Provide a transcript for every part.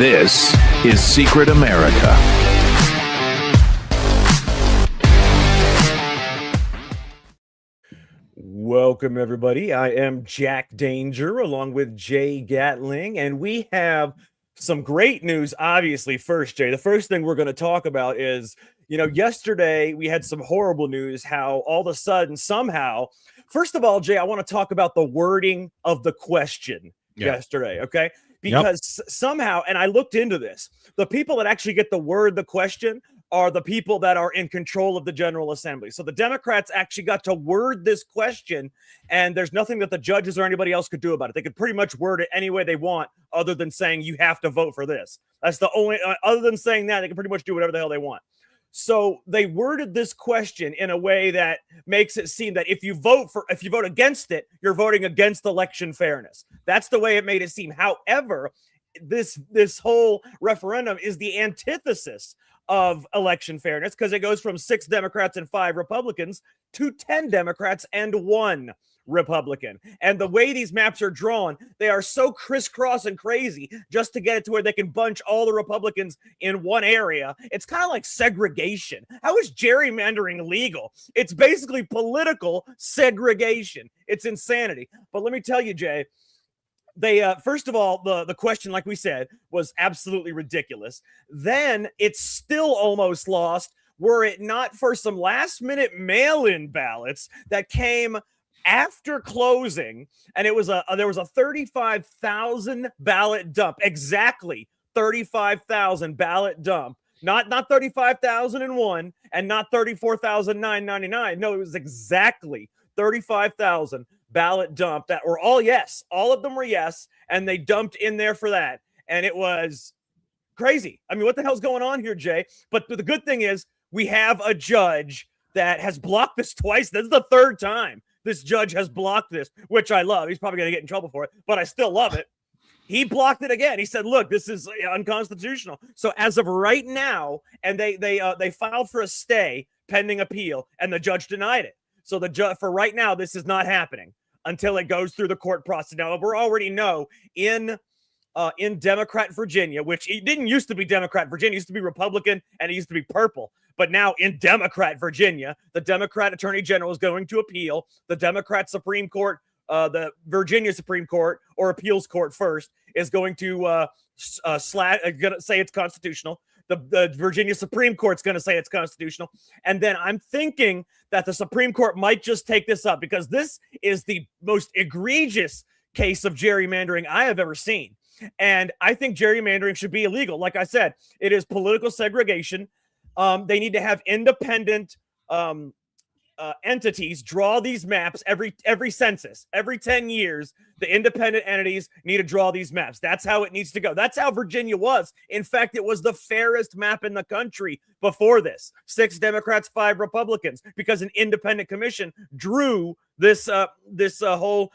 This is Secret America. Welcome, everybody. I am Jack Danger along with Jay Gatling, and we have some great news. Obviously, first, Jay, the first thing we're going to talk about is, yesterday we had some horrible news, how all of a sudden, somehow, first of all, Jay, I want to talk about the wording of the question yesterday, okay? Because somehow, and I looked into this, the people that actually get the question are the people that are in control of the General Assembly. So the Democrats actually got to word this question, and there's nothing that the judges or anybody else could do about it. They could pretty much word it any way they want, other than saying you have to vote for this. That's the only, other than saying that, they can pretty much do whatever the hell they want. So they worded this question in a way that makes it seem that if you vote against it, you're voting against election fairness. That's the way it made it seem. However, this whole referendum is the antithesis of election fairness, because it goes from 6 Democrats and 5 Republicans to 10 Democrats and 1 Republican. And the way these maps are drawn, they are so crisscross and crazy just to get it to where they can bunch all the Republicans in one area. It's kind of like segregation. How is gerrymandering legal? It's basically political segregation. It's insanity. But let me tell you, Jay, they first of all, the question, like we said, was absolutely ridiculous. Then it's still almost lost were it not for some last minute mail-in ballots that came after closing, and it was there was a 35,000 ballot dump, exactly 35,000 ballot dump, not 35,001 and not 34,999. No, it was exactly 35,000 ballot dump that were all yes. All of them were yes, and they dumped in there for that, and it was crazy. I mean, what the hell's going on here, Jay? But the good thing is we have a judge that has blocked this twice. This is the third time this judge has blocked this, which I love. He's probably going to get in trouble for it, but I still love it. He blocked it again. He said, look, this is unconstitutional. So as of right now, and they filed for a stay pending appeal, and the judge denied it. So the judge, for right now, this is not happening until it goes through the court process. Now, we already know in Democrat Virginia, which it didn't used to be Democrat Virginia, it used to be Republican, and it used to be purple. But now in Democrat Virginia, the Democrat Attorney General is going to appeal. The Democrat Supreme Court, the Virginia Supreme Court, or appeals court first, is going to say it's constitutional. The Virginia Supreme Court's going to say it's constitutional. And then I'm thinking that the Supreme Court might just take this up, because this is the most egregious case of gerrymandering I have ever seen. And I think gerrymandering should be illegal. Like I said, it is political segregation. They need to have independent entities draw these maps every census. Every 10 years, the independent entities need to draw these maps. That's how it needs to go. That's how Virginia was. In fact, it was the fairest map in the country before this. 6 Democrats, 5 Republicans, because an independent commission drew this whole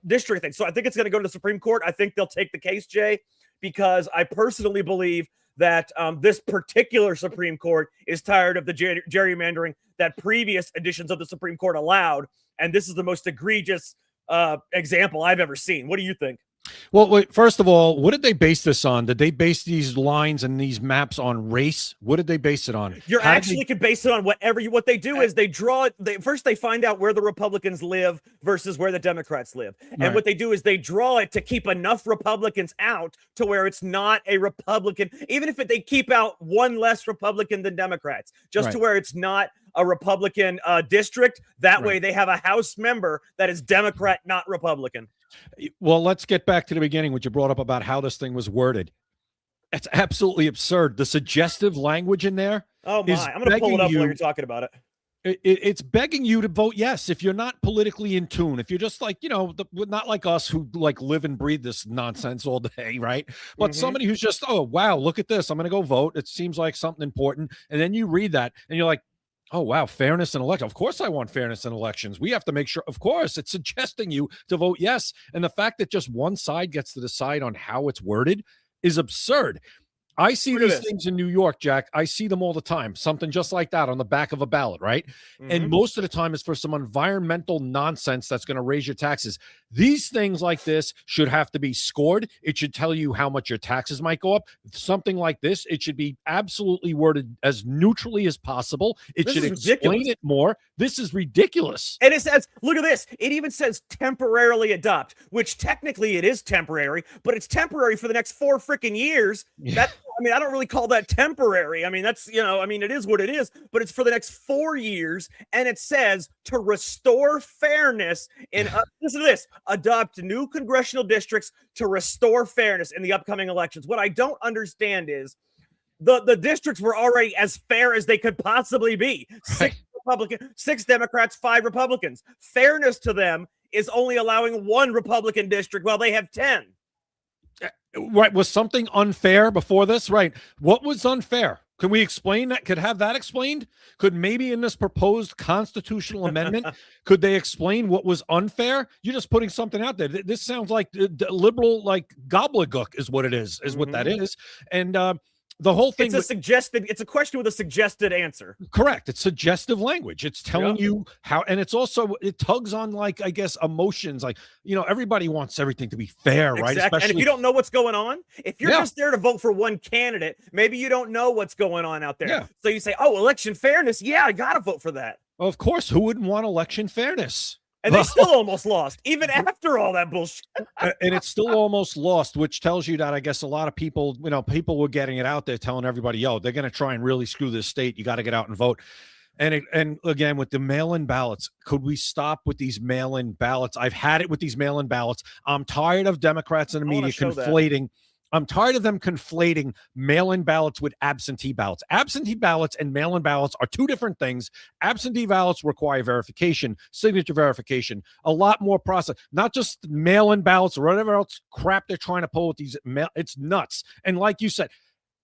district thing. So I think it's going to go to the Supreme Court. I think they'll take the case, Jay, because I personally believe that this particular Supreme Court is tired of the gerrymandering that previous editions of the Supreme Court allowed. And this is the most egregious example I've ever seen. What do you think? Well, wait, first of all, what did they base this on? Did they base these lines and these maps on race? What did they base it on? You actually can base it on whatever what they do is they draw it. First, they find out where the Republicans live versus where the Democrats live. And what they do is they draw it to keep enough Republicans out to where it's not a Republican, even if they keep out one less Republican than Democrats, just to where it's not a Republican district. That way they have a House member that is Democrat, not Republican. Well, let's get back to the beginning, what you brought up about how this thing was worded. It's absolutely absurd. The suggestive language in there. Oh my! I'm going to pull it up while you're talking about it. It's begging you to vote yes if you're not politically in tune. If you're just like, not like us who like live and breathe this nonsense all day, right? But somebody who's just, oh wow, look at this, I'm going to go vote. It seems like something important, and then you read that and you're like, oh, wow, fairness in election. Of course I want fairness in elections. We have to make sure, of course, it's suggesting you to vote yes. And the fact that just one side gets to decide on how it's worded is absurd. I see Look at these this. things in New York, Jack. I see them all the time. Something just like that on the back of a ballot, right? And most of the time it's for some environmental nonsense that's going to raise your taxes. These things like this should have to be scored. It should tell you how much your taxes might go up. Something like this, it should be absolutely worded as neutrally as possible. It This should is explain ridiculous. it more. This is ridiculous. And it says, look at this. It even says temporarily adopt, which technically it is temporary, but it's temporary for the next 4 freaking years. That, I mean, I don't really call that temporary. I mean, that's, I mean, it is what it is, but it's for the next 4 years. And it says to restore fairness in, listen to this, adopt new congressional districts to restore fairness in the upcoming elections. What I don't understand is the districts were already as fair as they could possibly be. Right. 6 Democrats, 5 Republicans. Fairness to them is only allowing 1 Republican district while they have 10. Right. Was something unfair before this? Right. What was unfair? Can we explain that? Could have that explained? Could maybe in this proposed constitutional amendment, could they explain what was unfair? You're just putting something out there. This sounds like liberal, like gobbledygook is what it is what that is. And the whole thing, it's a question with a suggested answer. Correct. It's suggestive language. It's telling you how, and it's also, it tugs on, like, I guess, emotions. Like, everybody wants everything to be fair, right? Exactly. And if you don't know what's going on, if you're just there to vote for one candidate, maybe you don't know what's going on out there. Yeah. So you say, oh, election fairness. Yeah, I got to vote for that. Of course. Who wouldn't want election fairness? And they still almost lost, even after all that bullshit. And it's still almost lost, which tells you that I guess a lot of people, people were getting it out there telling everybody, yo, they're going to try and really screw this state. You got to get out and vote. And again, with the mail-in ballots, could we stop with these mail-in ballots? I've had it with these mail-in ballots. I'm tired of Democrats and the media conflating. I'm tired of them conflating mail-in ballots with absentee ballots. Absentee ballots and mail-in ballots are 2 different things. Absentee ballots require verification, signature verification, a lot more process, not just mail-in ballots or whatever else crap they're trying to pull with these it's nuts. And like you said,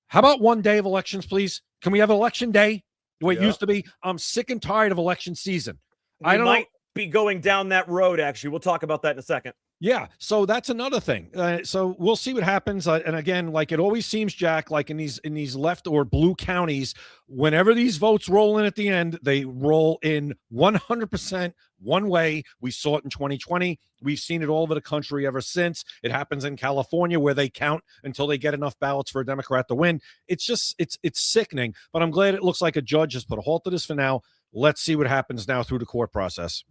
how about 1 day of elections, please? Can we have election day the way it used to be? I'm sick and tired of election season. I might be going down that road, actually. We'll talk about that in a second. Yeah, so that's another thing. So we'll see what happens. And again, like it always seems, Jack, like in these left or blue counties, whenever these votes roll in at the end, they roll in 100% one way. We saw it in 2020. We've seen it all over the country ever since. It happens in California where they count until they get enough ballots for a Democrat to win. It's just it's sickening. But I'm glad it looks like a judge has put a halt to this for now. Let's see what happens now through the court process.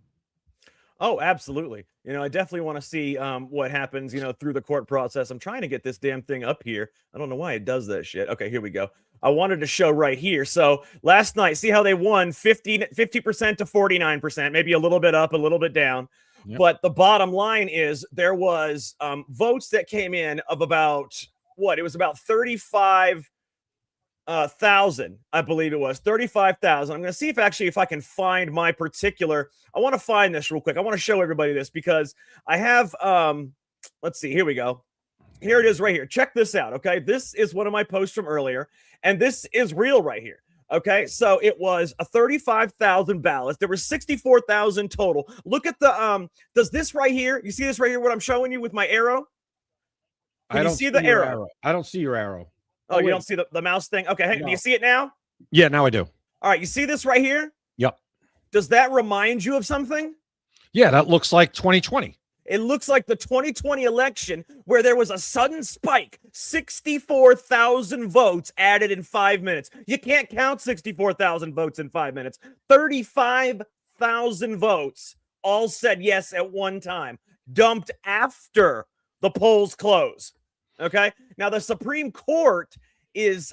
Oh, absolutely. I definitely want to see what happens, through the court process. I'm trying to get this damn thing up here. I don't know why it does that shit. Okay, here we go. I wanted to show right here. So last night, see how they won 50% to 49%, maybe a little bit up, a little bit down. Yep. But the bottom line is there was votes that came in of about, it was about 35,000, I believe it was 35,000. I'm going to see if I can find my particular. I want to find this real quick. I want to show everybody this because I have. Let's see. Here we go. Here it is right here. Check this out. Okay, this is one of my posts from earlier, and this is real right here. Okay, so it was a 35,000 ballots. There were 64,000 total. Look at the does this right here? You see this right here? What I'm showing you with my arrow? Can you see the arrow? I don't see your arrow. Oh, you don't see the mouse thing? Okay, hey, no. Do you see it now? Yeah, now I do. All right, you see this right here? Yep. Does that remind you of something? Yeah, that looks like 2020. It looks like the 2020 election where there was a sudden spike, 64,000 votes added in 5 minutes. You can't count 64,000 votes in 5 minutes. 35,000 votes all said yes at one time, dumped after the polls close. Okay. Now the Supreme Court is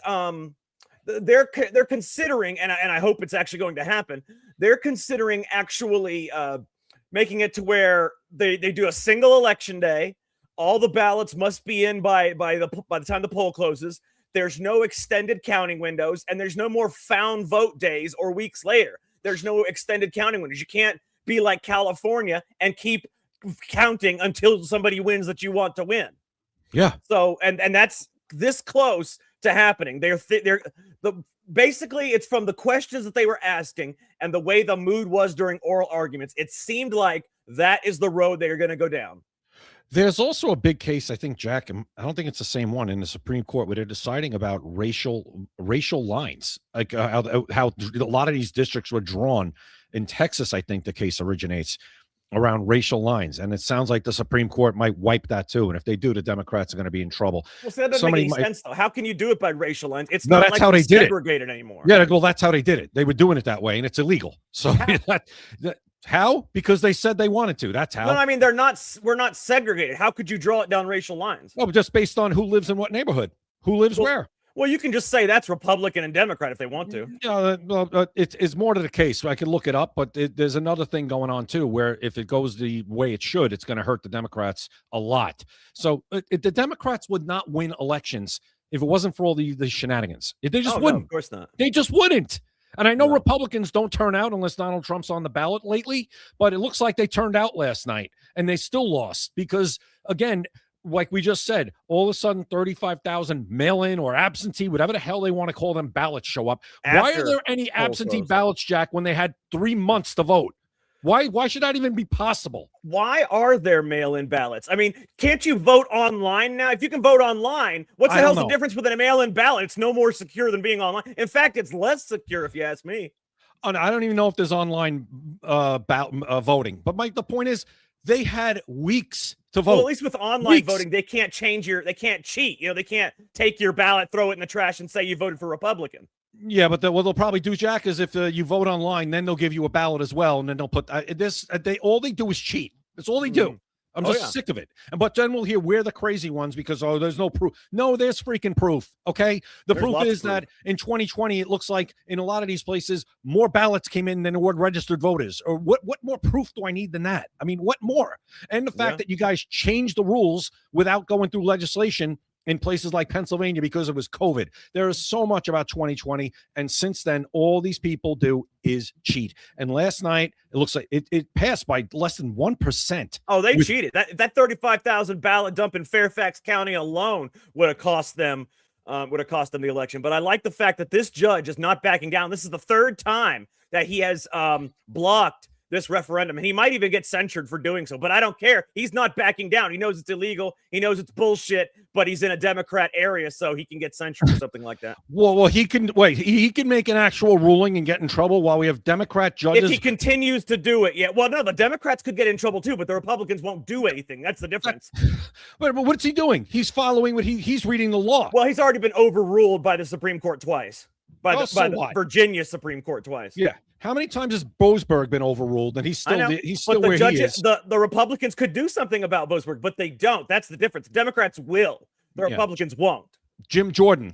they're considering, and I hope it's actually going to happen. They're considering actually making it to where they do a single election day. All the ballots must be in by the time the poll closes. There's no extended counting windows, and there's no more found vote days or weeks later. There's no extended counting windows. You can't be like California and keep counting until somebody wins that you want to win. Yeah. So and that's this close to happening. Basically it's from the questions that they were asking and the way the mood was during oral arguments. It seemed like that is the road they are going to go down. There's also a big case, I think, Jack, and I don't think it's the same one in the Supreme Court, where they're deciding about racial lines, like how a lot of these districts were drawn in Texas. I think the case originates around racial lines, and it sounds like the Supreme Court might wipe that too. And if they do, the Democrats are going to be in trouble. Well, so that doesn't make any sense, though. How can you do it by racial lines? It's no, not that's like how they did segregated anymore. Yeah, well, that's how they did it. They were doing it that way, and it's illegal. So how? Because they said they wanted to. That's how. No, I mean, we're not segregated. How could you draw it down racial lines? Oh, just based on who lives in what neighborhood, who lives where. Well, you can just say that's Republican and Democrat if they want to. Yeah, it's more to the case. I can look it up, but there's another thing going on too, where if it goes the way it should, it's going to hurt the Democrats a lot. So the Democrats would not win elections if it wasn't for all the shenanigans. They just wouldn't. No, of course not. They just wouldn't. And I know Republicans don't turn out unless Donald Trump's on the ballot lately, but it looks like they turned out last night and they still lost because, again, like we just said, all of a sudden 35,000 mail-in or absentee, whatever the hell they want to call them, ballots show up. Why are there any absentee ballots, Jack, when they had 3 months to vote? Why should that even be possible? Why are there mail-in ballots? I mean, can't you vote online now? If you can vote online, what's the hell's the difference with a mail-in ballot? It's no more secure than being online. In fact, it's less secure if you ask me. And I don't even know if there's online voting. But the point is, they had weeks to vote. Well, at least with online voting, they can't cheat. They can't take your ballot, throw it in the trash, and say you voted for Republican. Yeah, but what they'll probably do, Jack, is if you vote online, then they'll give you a ballot as well, and then they'll put this. All they do is cheat. That's all they do. I'm just sick of it. But then we'll hear we're the crazy ones because there's no proof. No, there's freaking proof. Okay, there's proof is that in 2020 it looks like in a lot of these places more ballots came in than there were registered voters. Or what more proof do I need than that? I mean, what more? And the fact that you guys changed the rules without going through legislation in places like Pennsylvania because it was COVID. There is so much about 2020. And since then, all these people do is cheat. And last night, it looks like it passed by less than 1%. Oh, they cheated. That 35,000 ballot dump in Fairfax County alone would have cost them the election. But I like the fact that this judge is not backing down. This is the third time that he has blocked this referendum, and he might even get censured for doing so, but I don't care. He's not backing down. He knows it's illegal. He knows it's bullshit, but he's in a Democrat area, so he can get censured or something like that. Well, he can make an actual ruling and get in trouble while we have Democrat judges. If he continues to do it, yeah. Well, no, the Democrats could get in trouble too, but the Republicans won't do anything. That's the difference. But what's he doing? He's following he's reading the law. Well, he's already been overruled by the Supreme Court twice. By the Virginia Supreme Court twice. Yeah. How many times has Boasberg been overruled and he's still where he is? The Republicans could do something about Boasberg, but they don't. That's the difference. Democrats will. The Republicans won't. Jim Jordan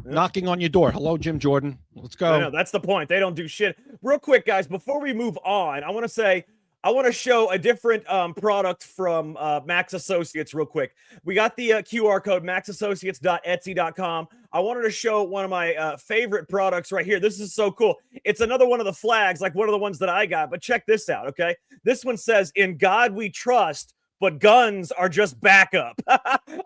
knocking on your door. Hello, Jim Jordan. Let's go. I know, that's the point. They don't do shit. Real quick, guys, before we move on, I want to show a different product from Max Associates real quick. We got the QR code, maxassociates.etsy.com. I wanted to show one of my favorite products right here. This is so cool. It's another one of the flags, like one of the ones that I got, but check this out, okay? This one says, "In God we trust, but guns are just backup."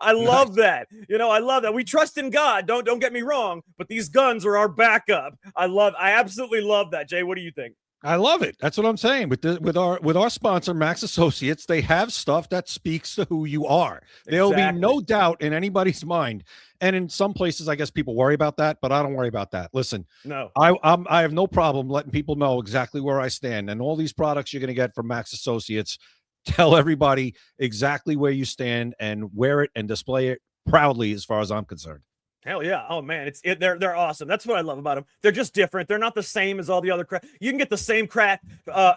I love that. I love that. We trust in God, don't get me wrong, but these guns are our backup. I absolutely love that. Jay, what do you think? I love it. That's what I'm saying. With our sponsor, Max Associates, they have stuff that speaks to who you are. There'll be no doubt in anybody's mind. And in some places, I guess people worry about that, but I don't worry about that. Listen, no, I have no problem letting people know exactly where I stand. And all these products you're going to get from Max Associates, tell everybody exactly where you stand and wear it and display it proudly, as far as I'm concerned. Hell yeah. Oh man, they're awesome. That's what I love about them. They're just different. They're not the same as all the other crap. You can get the same crap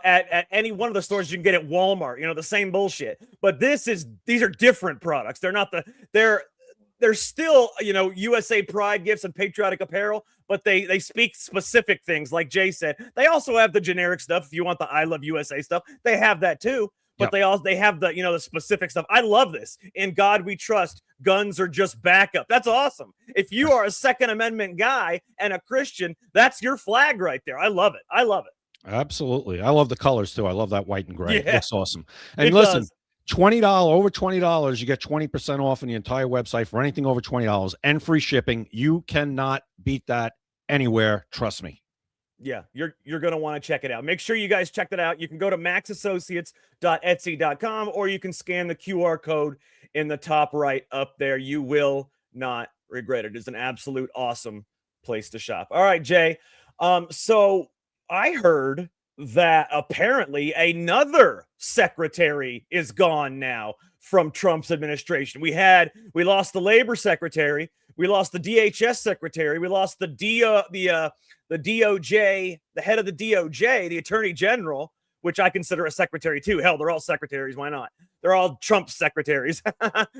at any one of the stores you can get at Walmart, the same bullshit. But these are different products. They're still, USA Pride gifts and patriotic apparel, but they speak specific things like Jay said. They also have the generic stuff. If you want the I Love USA stuff, they have that too. But they have the the specific stuff. I love this. In God we trust. Guns are just backup. That's awesome. If you are a Second Amendment guy and a Christian, that's your flag right there. I love it. Absolutely. I love the colors too. I love that white and gray. It's awesome. And listen, $20 over $20, you get 20% off on the entire website for anything over $20 and free shipping. You cannot beat that anywhere. Trust me. Yeah, you're going to want to check it out. Make sure you guys check that out. You can go to maxassociates.etsy.com, or you can scan the QR code in the top right up there. You will not regret it. It's an absolute awesome place to shop. All right, Jay. So I heard that apparently another secretary is gone now from Trump's administration. We lost the labor secretary, we lost the DHS secretary, we lost the DOJ, the head of the DOJ, the attorney general, which I consider a secretary too. Hell, they're all secretaries. Why not? They're all Trump secretaries.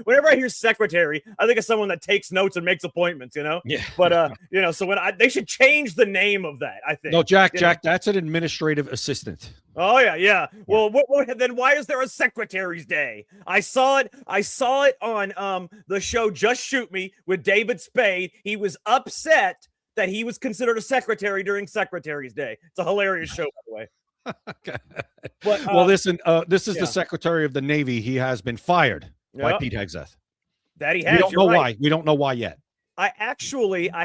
Whenever I hear secretary, I think of someone that takes notes and makes appointments, Yeah. But so when they should change the name of that, I think. No, Jack, that's an administrative assistant. Oh yeah. Well, then why is there a Secretary's Day? I saw it on the show Just Shoot Me with David Spade. He was upset that he was considered a secretary during Secretary's Day. It's a hilarious show, by the way. Okay. But, well, listen, this is the Secretary of the Navy. He has been fired by Pete Hegseth. That he has. We don't know why. We don't know why yet. I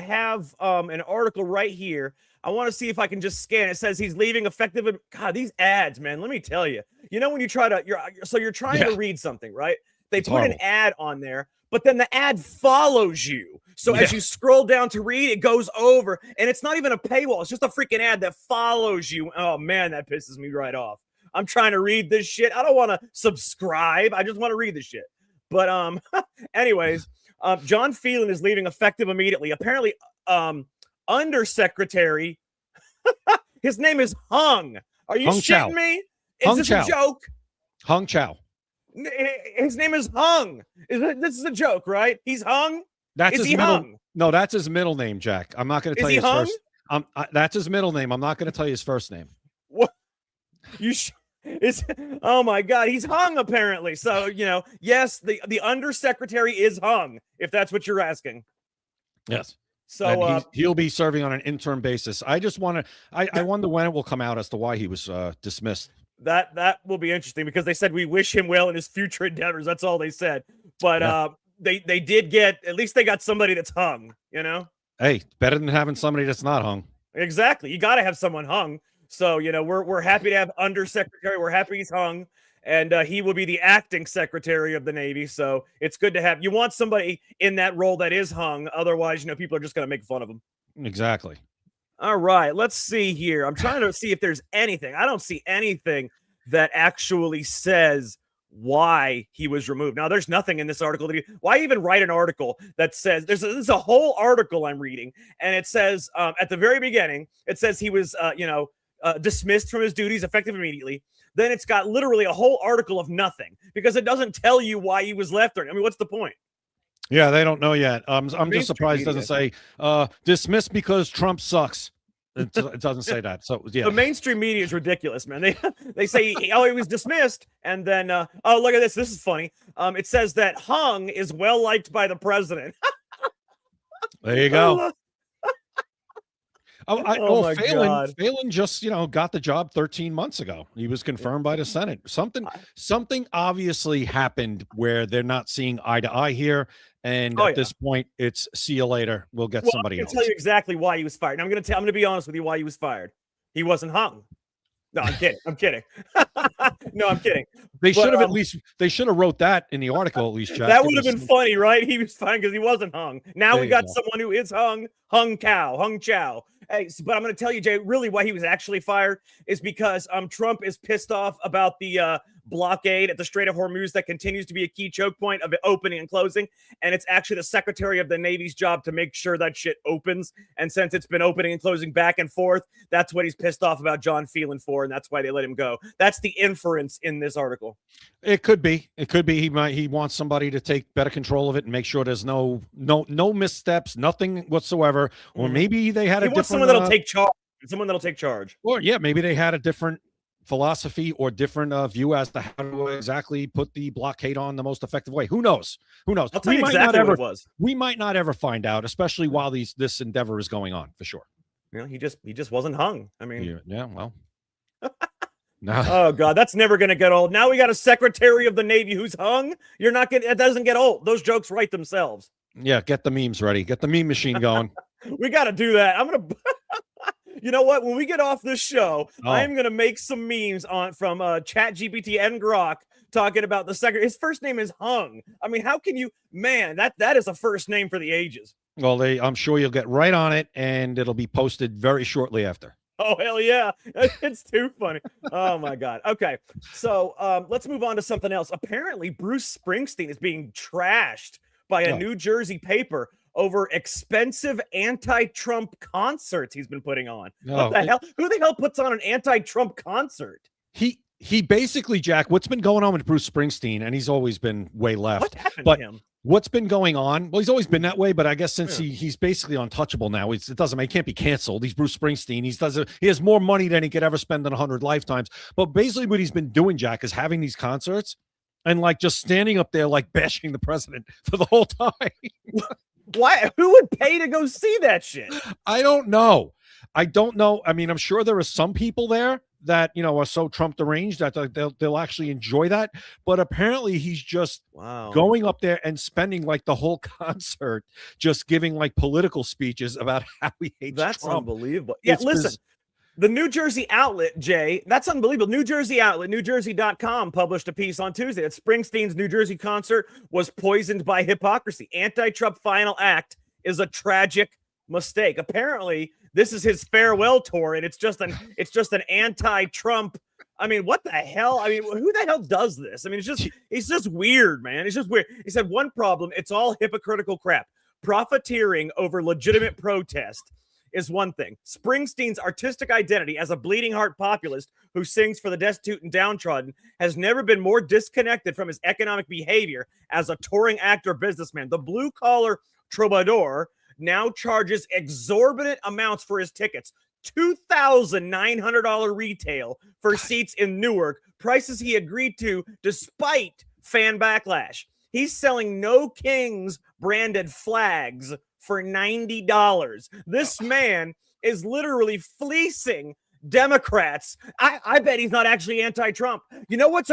have an article right here. I want to see if I can just scan. It says he's leaving effective. God, these ads, man. Let me tell you. You know when you try to you're trying to read something, right? They put an ad on there, but then the ad follows you. So as you scroll down to read, it goes over, and it's not even a paywall. It's just a freaking ad that follows you. Oh man, that pisses me right off. I'm trying to read this shit. I don't want to subscribe. I just want to read this shit. But anyways, John Phelan is leaving effective immediately. Apparently, undersecretary. His name is Hung. Are you shitting me? Is this a joke? Hung Chow. His name is Hung. This is a joke, right? He's hung. Is he hung? No, that's his middle name, Jack. I'm not going to tell you his first. That's his middle name. I'm not going to tell you his first name. What? Oh my God, he's hung apparently. So yes, the undersecretary is hung. If that's what you're asking. Yes. So he'll be serving on an interim basis. I just want to. I wonder when it will come out as to why he was dismissed. That will be interesting because they said we wish him well in his future endeavors. That's all they said. But they did get, at least they got somebody that's hung. Hey, better than having somebody that's not hung. Exactly. You got to have someone hung. So we're happy to have undersecretary. We're happy he's hung, and he will be the acting secretary of the Navy. So it's good to have. You want somebody in that role that is hung. Otherwise, people are just going to make fun of him. Exactly. All right, let's see here. I'm trying to see if there's anything. I don't see anything that actually says why he was removed. Now, there's nothing in this article. Why even write an article that says there's a whole article I'm reading, and it says at the very beginning, it says he was dismissed from his duties effective immediately. Then it's got literally a whole article of nothing because it doesn't tell you why he was left. I mean, what's the point? Yeah, they don't know yet. I'm just surprised it doesn't say dismissed because Trump sucks. It doesn't say that. So yeah, the mainstream media is ridiculous, man. They say he was dismissed, and then look at this. This is funny. It says that Hung is well liked by the president. There you go. Phelan just got the job 13 months ago. He was confirmed by the Senate. Something obviously happened where they're not seeing eye to eye here. And at this point, it's see you later. We'll get somebody else. I'm going to tell you exactly why he was fired. And I'm going to be honest with you why he was fired. He wasn't hung. No, I'm kidding. No, I'm kidding. They should have they should have wrote that in the article at least, Jack. That would have been funny, right? He was fine because he wasn't hung. Now we got someone who is hung chow. Hey, but I'm going to tell you, Jay, really why he was actually fired is because Trump is pissed off about the blockade at the Strait of Hormuz that continues to be a key choke point of it opening and closing. And it's actually the Secretary of the Navy's job to make sure that shit opens. And since it's been opening and closing back and forth, that's what he's pissed off about John Phelan for. And that's why they let him go. That's the inference in this article. It could be. He wants somebody to take better control of it and make sure there's no missteps, nothing whatsoever. Or maybe they had someone that'll take charge. Someone that'll take charge. Or maybe they had a different philosophy or different view as to how to exactly put the blockade on the most effective way. Who knows? I'll tell you exactly what it was. We might not ever find out, especially while this endeavor is going on, for sure. He just wasn't hung. I mean, yeah well. No. Oh God, that's never going to get old. Now we got a Secretary of the Navy who's hung. It doesn't get old. Those jokes write themselves. Yeah, get the memes ready. Get the meme machine going. We got to do that. I'm going to You know what? When we get off this show, I Oh. am going to make some memes from ChatGPT and Grok talking about the second. His first name is Hung. I mean, how can you, man, that is a first name for the ages. Well, I'm sure you'll get right on it, and it'll be posted very shortly after. Oh, hell yeah. It's too funny. Oh, my God. Okay. So let's move on to something else. Apparently, Bruce Springsteen is being trashed by a New Jersey paper over expensive anti-Trump concerts he's been putting on. What the hell? Who the hell puts on an anti-Trump concert? He basically, Jack, what's been going on with Bruce Springsteen, and he's always been way left. What happened to him? What's been going on? Well, he's always been that way, but I guess since he's basically untouchable now, it doesn't matter. He can't be canceled. He's Bruce Springsteen. He has more money than he could ever spend in 100 lifetimes. But basically what he's been doing, Jack, is having these concerts and like just standing up there like bashing the president for the whole time. Why? Who would pay to go see that shit? I don't know. I mean, I'm sure there are some people there that, you know, are so Trump deranged that they'll actually enjoy that. But apparently he's just going up there and spending like the whole concert just giving like political speeches about how he hates That's Trump. unbelievable. Yeah, listen. The New Jersey outlet, Jay, that's unbelievable. New Jersey outlet, newjersey.com, published a piece on Tuesday that Springsteen's New Jersey concert was poisoned by hypocrisy. Anti-Trump final act is a tragic mistake. Apparently, this is his farewell tour, and it's just an anti-Trump. I mean, what the hell? I mean, who the hell does this? I mean, it's just weird, man. It's just weird. He said one problem, it's all hypocritical crap. Profiteering over legitimate protest is one thing. Springsteen's artistic identity as a bleeding heart populist who sings for the destitute and downtrodden has never been more disconnected from his economic behavior as a touring actor businessman. The blue-collar troubadour now charges exorbitant amounts for his tickets. $2,900 retail for seats in Newark, prices he agreed to despite fan backlash. He's selling No Kings branded flags for $90. This man is literally fleecing Democrats. I bet he's not actually anti-Trump. You know what's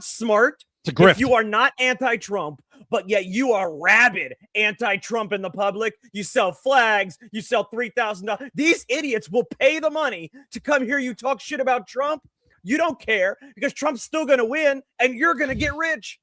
smart? It's a grift. If you are not anti-Trump, but yet you are rabid anti-Trump in the public, you sell flags, you sell $3,000. These idiots will pay the money to come hear you talk shit about Trump. You don't care because Trump's still going to win and you're going to get rich.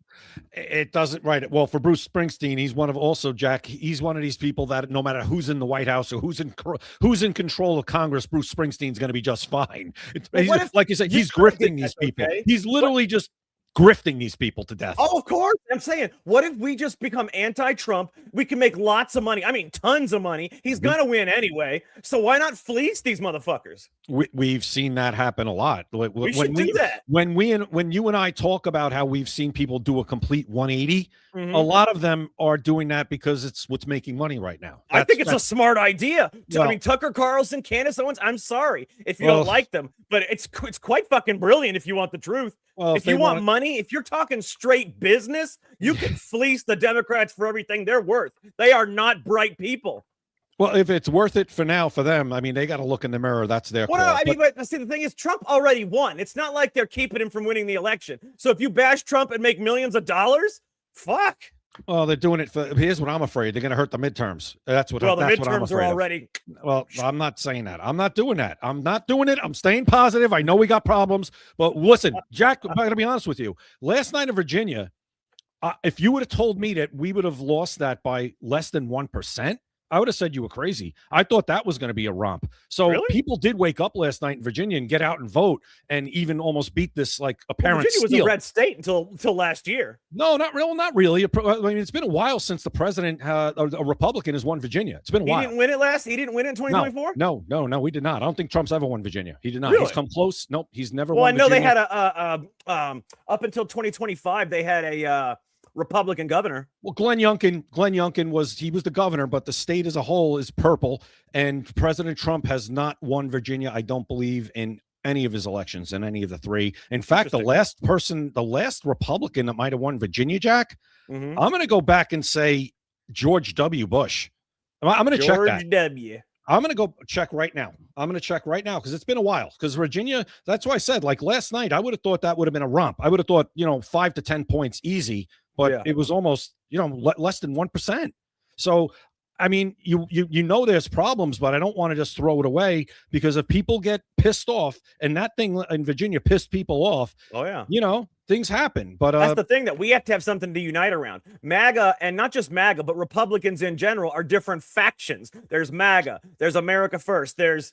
It doesn't, right. Well, for Bruce Springsteen, he's one of also, Jack, he's one of these people that no matter who's in the White House or who's in control of Congress, Bruce Springsteen's going to be just fine. Like you said, he's grifting these people. Okay? He's literally just grifting these people to death. Oh, of course. I'm saying, what if we just become anti-Trump? We can make lots of money. I mean, tons of money. He's going to win anyway. So why not fleece these motherfuckers? We've seen that happen a lot. We should do that. When you and I talk about how we've seen people do a complete 180, a lot of them are doing that because it's what's making money right now. I think it's a smart idea. I mean, Tucker Carlson, Candace Owens, I'm sorry if you don't like them, but it's quite fucking brilliant if you want the truth. Well, if you want money, if you're talking straight business, you can fleece the Democrats for everything they're worth. They are not bright people. Well, if it's worth it for now for them, I mean, they got to look in the mirror. That's their call. I mean, but see, the thing is, Trump already won. It's not like they're keeping him from winning the election. So if you bash Trump and make millions of dollars, fuck. Well, they're doing it for. Here's what I'm afraid: they're going to hurt the midterms. That's what. Well, the that's midterms what I'm afraid are already. Well, I'm not saying that. I'm not doing that. I'm not doing it. I'm staying positive. I know we got problems, but listen, Jack. I'm going to be honest with you. Last night in Virginia, if you would have told me that we would have lost that by less than 1%. I would have said you were crazy. I thought that was going to be a romp. So people did wake up last night in Virginia and get out and vote and even almost beat this like apparent Virginia was a red state until last year. No, not really. I mean, it's been a while since the president, a Republican, has won Virginia. It's been a while. He didn't win it in 2024? No, we did not. I don't think Trump's ever won Virginia. He did not. Really? He's come close. Nope, he's never won Virginia. Well, I know they had up until 2025, they had a Republican governor. Well, Glenn Youngkin was the governor, but the state as a whole is purple. And President Trump has not won Virginia, I don't believe, in any of his elections, in any of the three. In fact, the last Republican that might have won Virginia, Jack, I'm going to go back and say George W. Bush. I'm going to check that. George W. I'm going to go check right now. Because it's been a while. Because Virginia, that's why I said, like last night, I would have thought that would have been a romp. I would have thought, 5 to 10 points easy. But it was almost, less than 1%. So I mean, you know there's problems, but I don't want to just throw it away, because if people get pissed off, and that thing in Virginia pissed people off, Oh yeah. Things happen. But that's the thing, that we have to have something to unite around. MAGA, and not just MAGA, but Republicans in general, are different factions. There's MAGA, there's America First, there's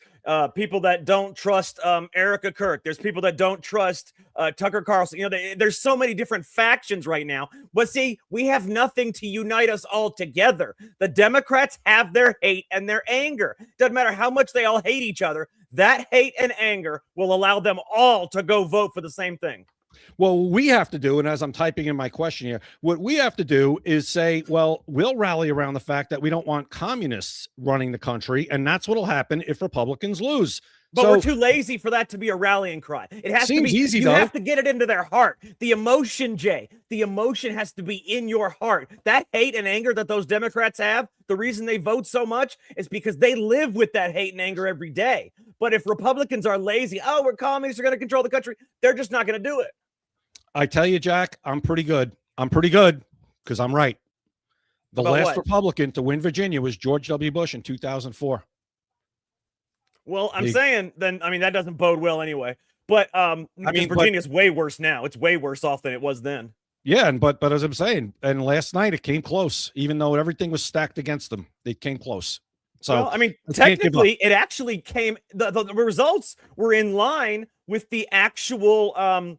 people that don't trust Erica Kirk, there's people that don't trust Tucker Carlson. There's so many different factions right now. But see, we have nothing to unite us all together. The Democrats have their hate and their anger. Doesn't matter how much they all hate each other. That hate and anger will allow them all to go vote for the same thing. Well, what we have to do, and as I'm typing in my question here, what we have to do is say, well, we'll rally around the fact that we don't want communists running the country, and that's what'll happen if Republicans lose. But we're too lazy for that to be a rallying cry. It has to be easy, you have to get it into their heart. The emotion, Jay, the emotion has to be in your heart. That hate and anger that those Democrats have, the reason they vote so much is because they live with that hate and anger every day. But if Republicans are lazy, we're communists, are going to control the country, they're just not going to do it. I tell you, Jack, I'm pretty good. Because I'm right. The last Republican to win Virginia was George W. Bush in 2004. Well, I'm saying then, that doesn't bode well anyway. But Virginia's way worse now. It's way worse off than it was then. Yeah, but as I'm saying, and last night it came close, even though everything was stacked against them. It came close. So technically, it actually came. The results were in line with the actual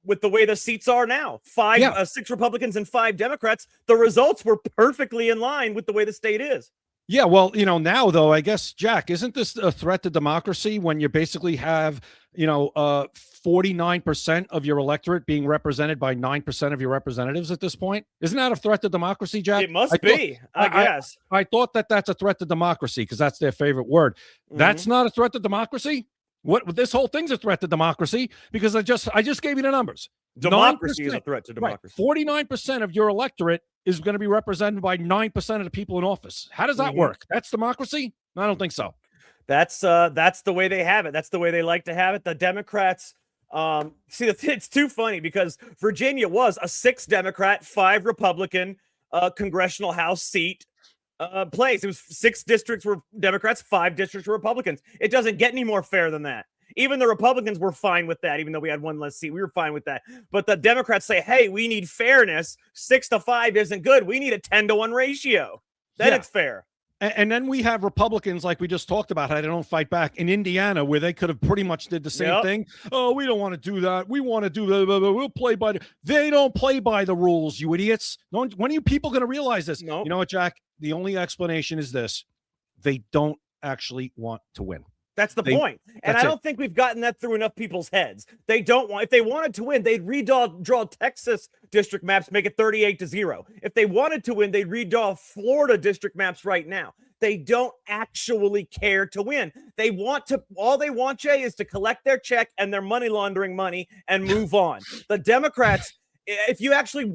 with the way the seats are now. 6 Republicans and 5 Democrats. The results were perfectly in line with the way the state is. Yeah, well, now though, I guess, Jack, isn't this a threat to democracy when you basically have 49% of your electorate being represented by 9% of your representatives at this point? Isn't that a threat to democracy, Jack? It must be, I guess. I thought that's a threat to democracy because that's their favorite word. Mm-hmm. That's not a threat to democracy? What this whole thing's a threat to democracy because I just gave you the numbers. Democracy is a threat to democracy. Right. 49% of your electorate is going to be represented by 9% of the people in office. How does that work? That's democracy? I don't think so. That's the way they have it. That's the way they like to have it. The Democrats, it's too funny because Virginia was a 6 Democrat, 5 Republican congressional House seat place. It was 6 districts were Democrats, 5 districts were Republicans. It doesn't get any more fair than that. Even the Republicans were fine with that, even though we had 1 less seat. We were fine with that. But the Democrats say, hey, we need fairness. 6-5 isn't good. We need a 10-1 ratio. Then it's fair. And then we have Republicans, like we just talked about, how they don't fight back in Indiana, where they could have pretty much did the same thing. Oh, we don't want to do that. We want to do that. We'll play by they don't play by the rules, you idiots. When are you people going to realize this? Nope. You know what, Jack? The only explanation is this. They don't actually want to win. That's the point. And I don't think we've gotten that through enough people's heads. They don't want, if they wanted to win, they'd redraw Texas district maps, make it 38-0. If they wanted to win, they'd redraw Florida district maps right now. They don't actually care to win. They want to, all they want, Jay, is to collect their check and their money laundering money and move on. The Democrats, if you're actually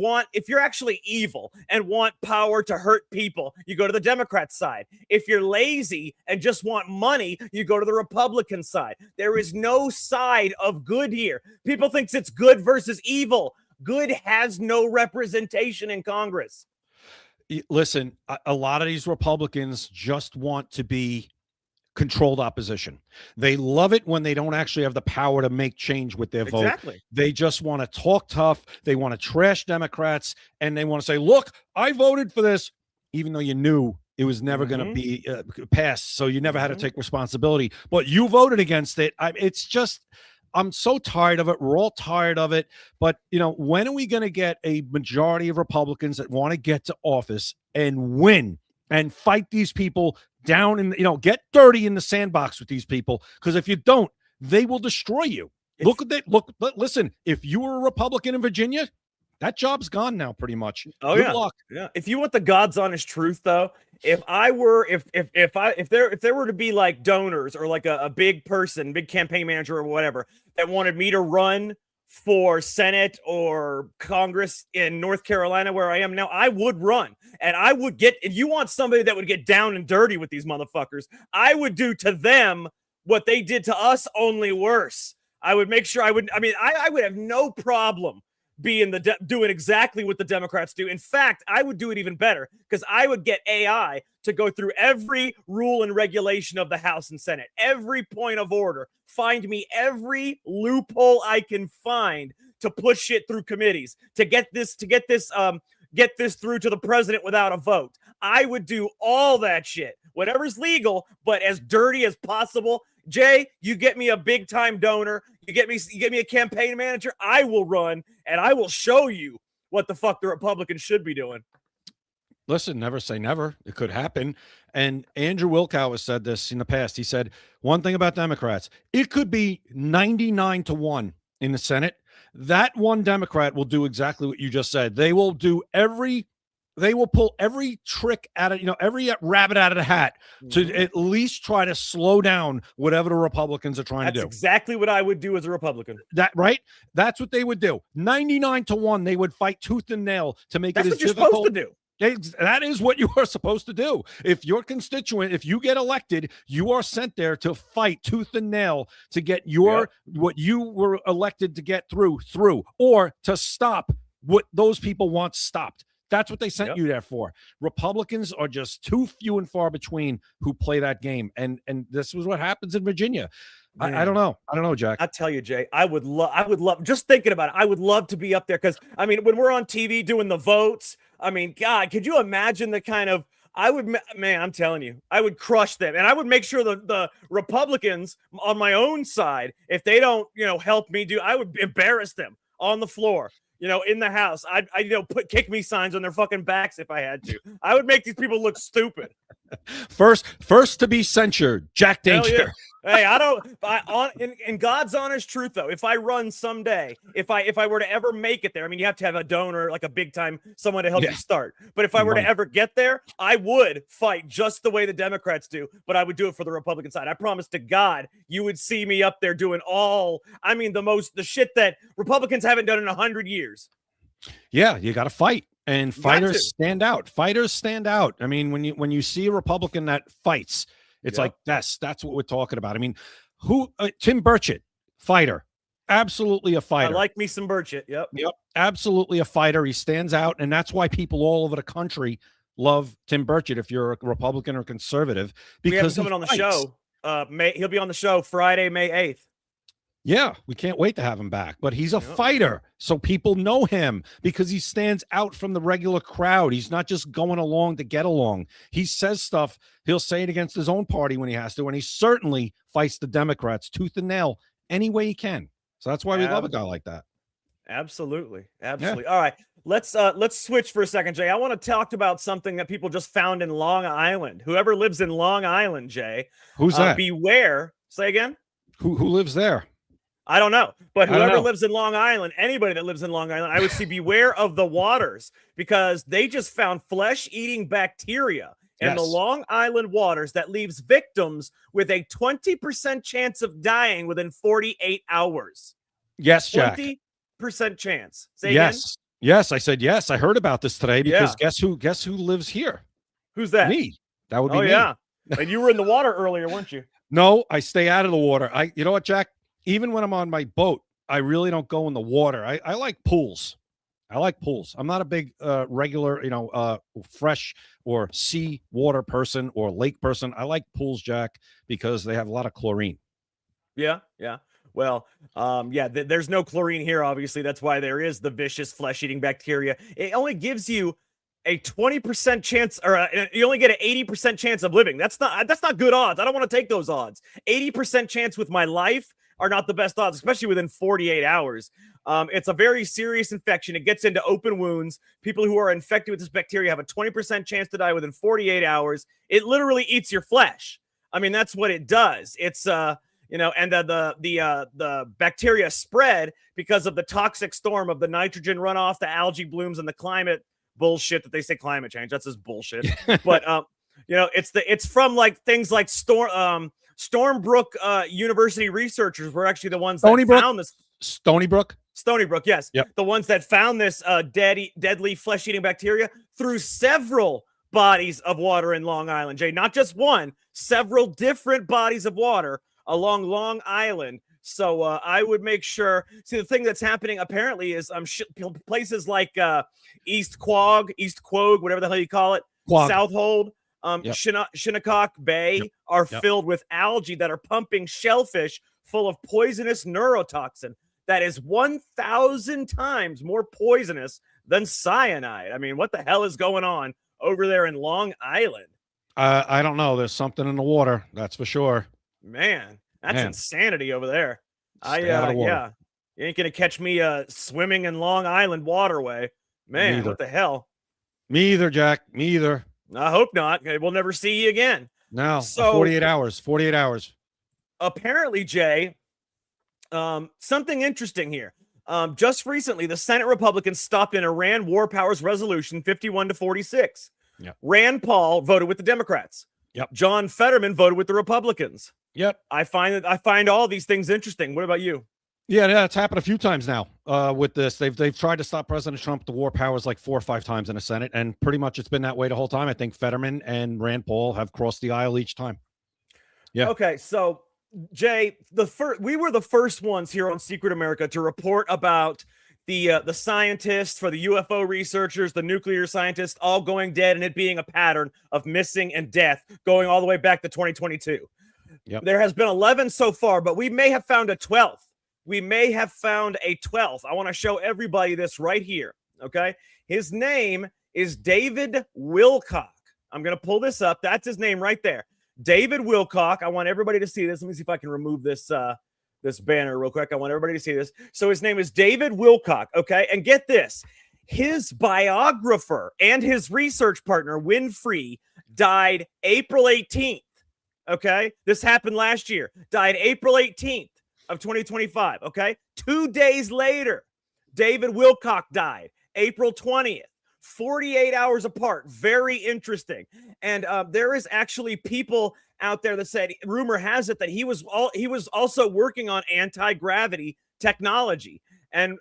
evil and want power to hurt people, you go to the Democrat side. If you're lazy and just want money, you go to the Republican side. There is no side of good here. People think it's good versus evil. Good has no representation in Congress. Listen, a lot of these Republicans just want to be controlled opposition. They love it when they don't actually have the power to make change with their vote. Exactly. They just want to talk tough. They want to trash Democrats, and they want to say, look, I voted for this, even though you knew it was never going to be passed. So you never had to take responsibility, but you voted against it. It's just, I'm so tired of it. We're all tired of it. But, when are we going to get a majority of Republicans that want to get to office and win and fight these people down and, get dirty in the sandbox with these people? Because if you don't, they will destroy you. Listen, if you were a Republican in Virginia, that job's gone now pretty much. Oh, Good luck. Yeah. If you want the God's honest truth, though, if there were to be like donors or like a big person, big campaign manager or whatever that wanted me to run for Senate or Congress in North Carolina, where I am now, I would run. And I would if you want somebody that would get down and dirty with these motherfuckers, I would do to them what they did to us, only worse. I would make sure I would have no problem doing exactly what the Democrats do. In fact, I would do it even better because I would get AI to go through every rule and regulation of the House and Senate, every point of order, find me every loophole I can find to push it through committees, to get this through to the president without a vote. I would do all that shit, whatever's legal, but as dirty as possible. Jay, you get me a big time donor, you get me a campaign manager, I will run and I will show you what the fuck the Republicans should be doing. Listen, never say never. It could happen. And Andrew Wilkow has said this in the past. He said one thing about Democrats, it could be 99-1 in the Senate. That one Democrat will do exactly what you just said. They will pull every trick out of, every rabbit out of the hat to at least try to slow down whatever the Republicans are trying to do. That's exactly what I would do as a Republican. That's what they would do. 99-1, they would fight tooth and nail to make it as difficult. That's what you're supposed to do. That is what you are supposed to do. If your constituent, if you get elected, you are sent there to fight tooth and nail to get what you were elected to get through, or to stop what those people want stopped. That's what they sent you there for. Republicans are just too few and far between who play that game. And this was what happens in Virginia. I don't know, Jack. I tell you, Jay, I would love, just thinking about it, I would love to be up there because, when we're on TV doing the votes, God, could you imagine the kind of, I'm telling you, I would crush them. And I would make sure the Republicans on my own side, if they don't, help me I would embarrass them on the floor. In the House, I'd put kick me signs on their fucking backs if I had to. I would make these people look stupid. First to be censured, Jack Danger. Hey, in God's honest truth, though, if I run someday, if I were to ever make it there, you have to have a donor, like a big time, someone to help you start. But if I were to ever get there, I would fight just the way the Democrats do, but I would do it for the Republican side. I promise to God, you would see me up there doing the shit that Republicans haven't done in 100 years. Yeah, you got to fight. And fighters stand out. When you see a Republican that fights, it's like that's what we're talking about. Tim Burchett, fighter, absolutely a fighter. I like me some Burchett. Yep, absolutely a fighter. He stands out, and that's why people all over the country love Tim Burchett. If you're a Republican or conservative, because coming on the show. He'll be on the show Friday, May 8th. Yeah, we can't wait to have him back. But he's a fighter, so people know him because he stands out from the regular crowd. He's not just going along to get along. He says stuff. He'll say it against his own party when he has to, and he certainly fights the Democrats tooth and nail any way he can. So that's why we love a guy like that. Absolutely. All right, let's switch for a second, Jay. I want to talk about something that people just found in Long Island. Whoever lives in Long Island, Jay, who's that? Beware. Say again. Who lives there? I don't know, but whoever lives in Long Island, anybody that lives in Long Island, I would say beware of the waters because they just found flesh-eating bacteria in the Long Island waters that leaves victims with a 20% chance of dying within 48 hours. Yes, Jack. 20% chance. Say yes. Again? Yes, I said yes. I heard about this today because guess who lives here? Who's that? Me. That would be me. Yeah. And you were in the water earlier, weren't you? No, I stay out of the water. You know what, Jack? Even when I'm on my boat, I really don't go in the water. I like pools. I'm not a big regular, fresh or sea water person or lake person. I like pools, Jack, because they have a lot of chlorine. Yeah. Well, there's no chlorine here, obviously. That's why there is the vicious flesh-eating bacteria. It only gives you a 20% chance, or you only get an 80% chance of living. That's not good odds. I don't want to take those odds. 80% chance with my life are not the best odds, especially within 48 hours. It's a very serious infection. It gets into open wounds. People who are infected with this bacteria have a 20% chance to die within 48 hours. It literally eats your flesh. That's what it does. It's and the bacteria spread because of the toxic storm of the nitrogen runoff, the algae blooms, and the climate bullshit that they say climate change. That's just bullshit. But it's from like things like Stormbrook University researchers were actually the ones that found this. Stony Brook, yes. Yep. The ones that found this deadly flesh-eating bacteria through several bodies of water in Long Island, Jay. Not just one, several different bodies of water along Long Island So I would make sure. See, the thing that's happening apparently is places like East Quogue, whatever the hell you call it, Quogue. Southold, Yep. Shinnecock Bay are filled with algae that are pumping shellfish full of poisonous neurotoxin that is 1,000 times more poisonous than cyanide. I mean, what the hell is going on over there in Long Island? I don't know. There's something in the water. That's for sure. Man, that's insanity over there. Stay out of the water. Yeah, you ain't gonna catch me swimming in Long Island waterway. Man, what the hell? Me either, Jack. Me either. I hope not. We'll never see you again. No. So 48 hours. 48 hours. Apparently, Jay, something interesting here. Just recently, the Senate Republicans stopped an Iran War Powers Resolution 51-46. Yep. Rand Paul voted with the Democrats. Yep. John Fetterman voted with the Republicans. Yep. I find all these things interesting. What about you? Yeah, it's happened a few times now. With this, they've tried to stop President Trump, the war powers, like 4 or 5 times in the Senate, and pretty much it's been that way the whole time. I think Fetterman and Rand Paul have crossed the aisle each time. Yeah. Okay, so Jay, we were the first ones here on Secret America to report about the scientists, for the UFO researchers, the nuclear scientists, all going dead, and it being a pattern of missing and death going all the way back to 2022. Yep. There has been 11 so far, but we may have found a 12th. We may have found a 12th. I want to show everybody this right here. Okay, his name is David Wilcock. I'm going to pull this up. That's his name right there. David Wilcock. I want everybody to see this. Let me see if I can remove this this banner real quick. I want everybody to see this. So his name is David Wilcock. Okay, and get this. His biographer and his research partner, Winfrey, died April 18th. Okay, this happened last year. Died April 18th of 2025. Okay, 2 days later, David Wilcock died April 20th. 48 hours apart. Very interesting. And there is actually people out there that said, rumor has it that he was also working on anti-gravity technology. And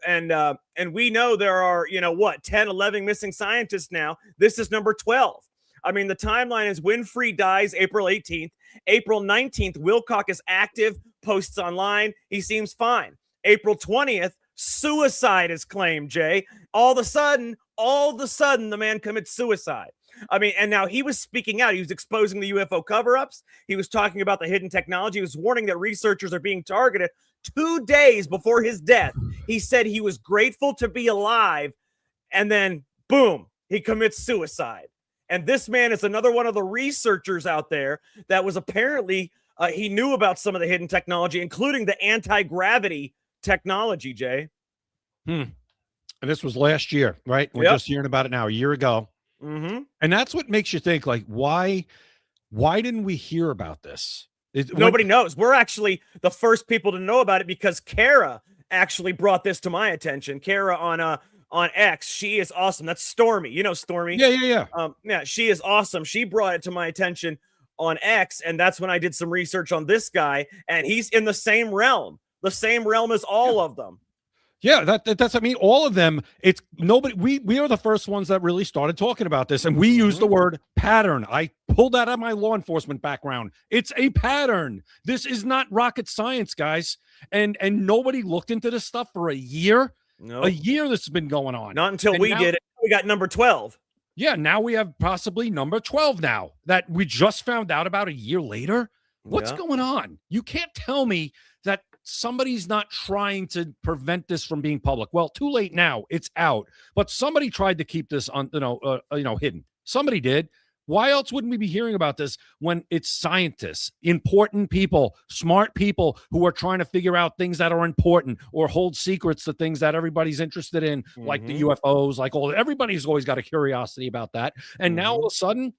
we know there are, 10, 11 missing scientists now. This is number 12. I mean, the timeline is Winfrey dies April 18th. April 19th, Wilcock is active, posts online. He seems fine. April 20th, suicide is claimed, Jay. All of a sudden, the man commits suicide. I mean, and now he was speaking out. He was exposing the UFO cover-ups. He was talking about the hidden technology. He was warning that researchers are being targeted. 2 days before his death, he said he was grateful to be alive. And then, boom, he commits suicide. And this man is another one of the researchers out there that was apparently, he knew about some of the hidden technology, including the anti-gravity technology, Jay. And this was last year, right? We're just hearing about it now, a year ago. Mm-hmm. And that's what makes you think, like, why didn't we hear about this? Nobody knows. We're actually the first people to know about it because Kara actually brought this to my attention. Kara on X, she is awesome. That's Stormy. You know Stormy. Yeah. Yeah, she is awesome. She brought it to my attention on X, and that's when I did some research on this guy, and he's in the same realm as all of them. Yeah, that's, I mean, all of them, it's nobody, we are the first ones that really started talking about this, and we use the word pattern. I pulled that out of my law enforcement background. It's a pattern. This is not rocket science, guys. And nobody looked into this stuff for a year. No. A year this has been going on. Not until we did it. We got number 12. Yeah, now we have possibly number 12 now that we just found out about a year later. What's going on? You can't tell me that somebody's not trying to prevent this from being public. Well, too late now. It's out. But somebody tried to keep this on, hidden. Somebody did. Why else wouldn't we be hearing about this when it's scientists, important people, smart people who are trying to figure out things that are important or hold secrets to things that everybody's interested in, like the UFOs, like everybody's always got a curiosity about that. And now all of a sudden,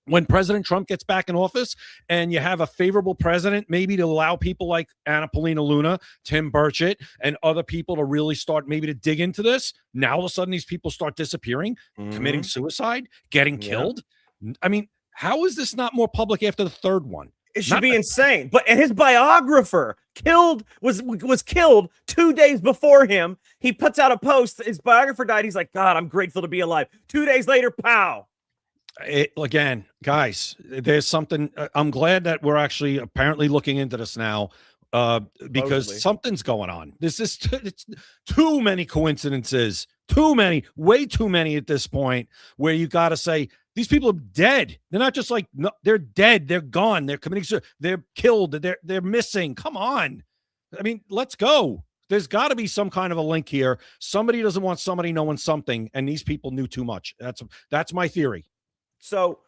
when President Trump gets back in office and you have a favorable president, maybe to allow people like Anna Paulina Luna, Tim Burchett, and other people to really start maybe to dig into this, now all of a sudden these people start disappearing, committing suicide, getting killed. I mean, how is this not more public after the third one? It should be insane. And his biographer was killed 2 days before him. He puts out a post. His biographer died. He's like, God, I'm grateful to be alive. 2 days later, pow. Again, guys, there's something. I'm glad that we're actually apparently looking into this now. because Supposedly. something's going on. This is it's too many coincidences, way too many at this point, where you got to say these people are dead. They're not just like, no, they're dead. They're gone. They're committing. They're killed. They're missing. Come on. I mean, let's go. There's got to be some kind of a link here. Somebody doesn't want somebody knowing something, and these people knew too much. That's my theory. So,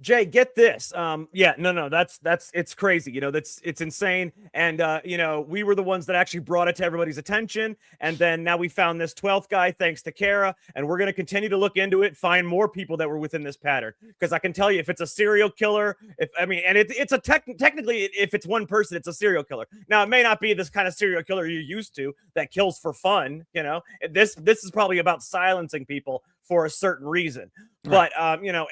Jay, get this. That's it's crazy. It's insane. And we were the ones that actually brought it to everybody's attention. And then now we found this 12th guy, thanks to Kara, and we're going to continue to look into it, find more people that were within this pattern. Because I can tell you, if it's a serial killer, technically, if it's one person, it's a serial killer. Now, it may not be this kind of serial killer you're used to that kills for fun. This is probably about silencing people for a certain reason. But,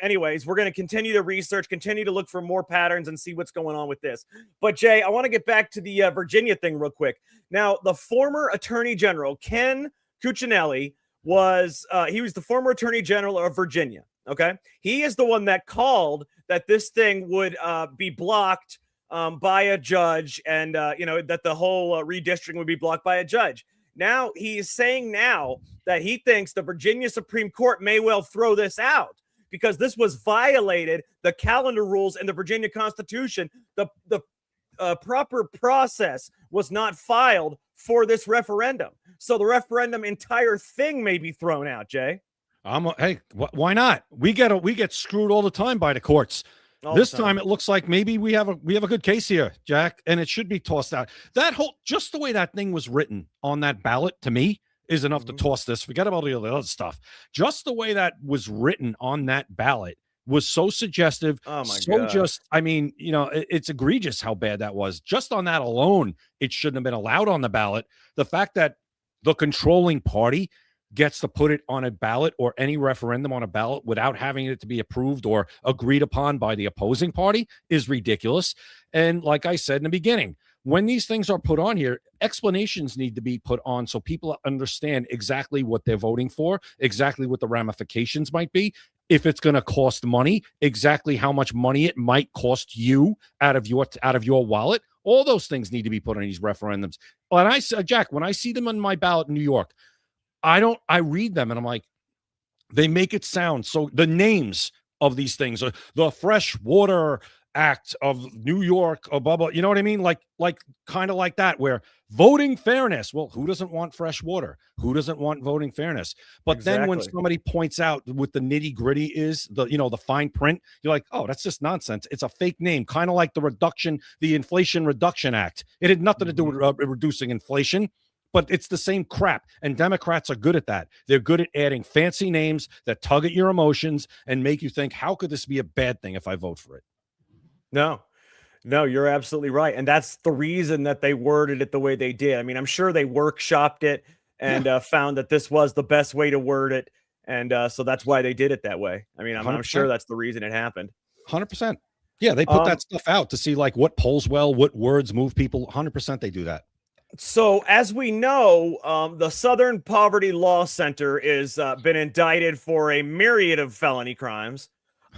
anyways, we're going to continue to research, continue to look for more patterns and see what's going on with this. But, Jay, I want to get back to the Virginia thing real quick. Now, the former Attorney General, Ken Cuccinelli, was the former Attorney General of Virginia. Okay. He is the one that called that this thing would be blocked by a judge and, that the whole redistricting would be blocked by a judge. Now he is saying that he thinks the Virginia Supreme Court may well throw this out because this was violated the calendar rules in the Virginia Constitution. The proper process was not filed for this referendum. So the referendum entire thing may be thrown out, Jay. Hey, why not? We get screwed all the time by the courts. This time it looks like maybe we have a good case here, Jack, and it should be tossed out. Just the way that thing was written on that ballot, to me, is enough to toss this. Forget about all the other stuff. Just the way that was written on that ballot was so suggestive. Oh my God. It's egregious how bad that was. Just on that alone, it shouldn't have been allowed on the ballot. The fact that the controlling party gets to put it on a ballot or any referendum on a ballot without having it to be approved or agreed upon by the opposing party is ridiculous. And like I said in the beginning, when these things are put on here, explanations need to be put on so people understand exactly what they're voting for, exactly what the ramifications might be, if it's going to cost money, exactly how much money it might cost you out of your wallet. All those things need to be put on these referendums. Jack, when I see them on my ballot in New York, I read them and I'm like, they make it sound so the names of these things are the Fresh Water Act of New York, or blah, blah, you know what I mean? Like kind of like that, where voting fairness. Well, who doesn't want fresh water? Who doesn't want voting fairness? But Then when somebody points out what the nitty gritty is, the fine print, you're like, oh, that's just nonsense. It's a fake name, kind of like the Inflation Reduction Act. It had nothing to do with reducing inflation. But it's the same crap, and Democrats are good at that. They're good at adding fancy names that tug at your emotions and make you think, how could this be a bad thing if I vote for it? No, you're absolutely right. And that's the reason that they worded it the way they did. I mean, I'm sure they workshopped it and found that this was the best way to word it. And so that's why they did it that way. I mean, I'm sure that's the reason it happened. 100%. Yeah, they put that stuff out to see like what polls well, what words move people. 100% they do that. So, as we know, the Southern Poverty Law Center is been indicted for a myriad of felony crimes.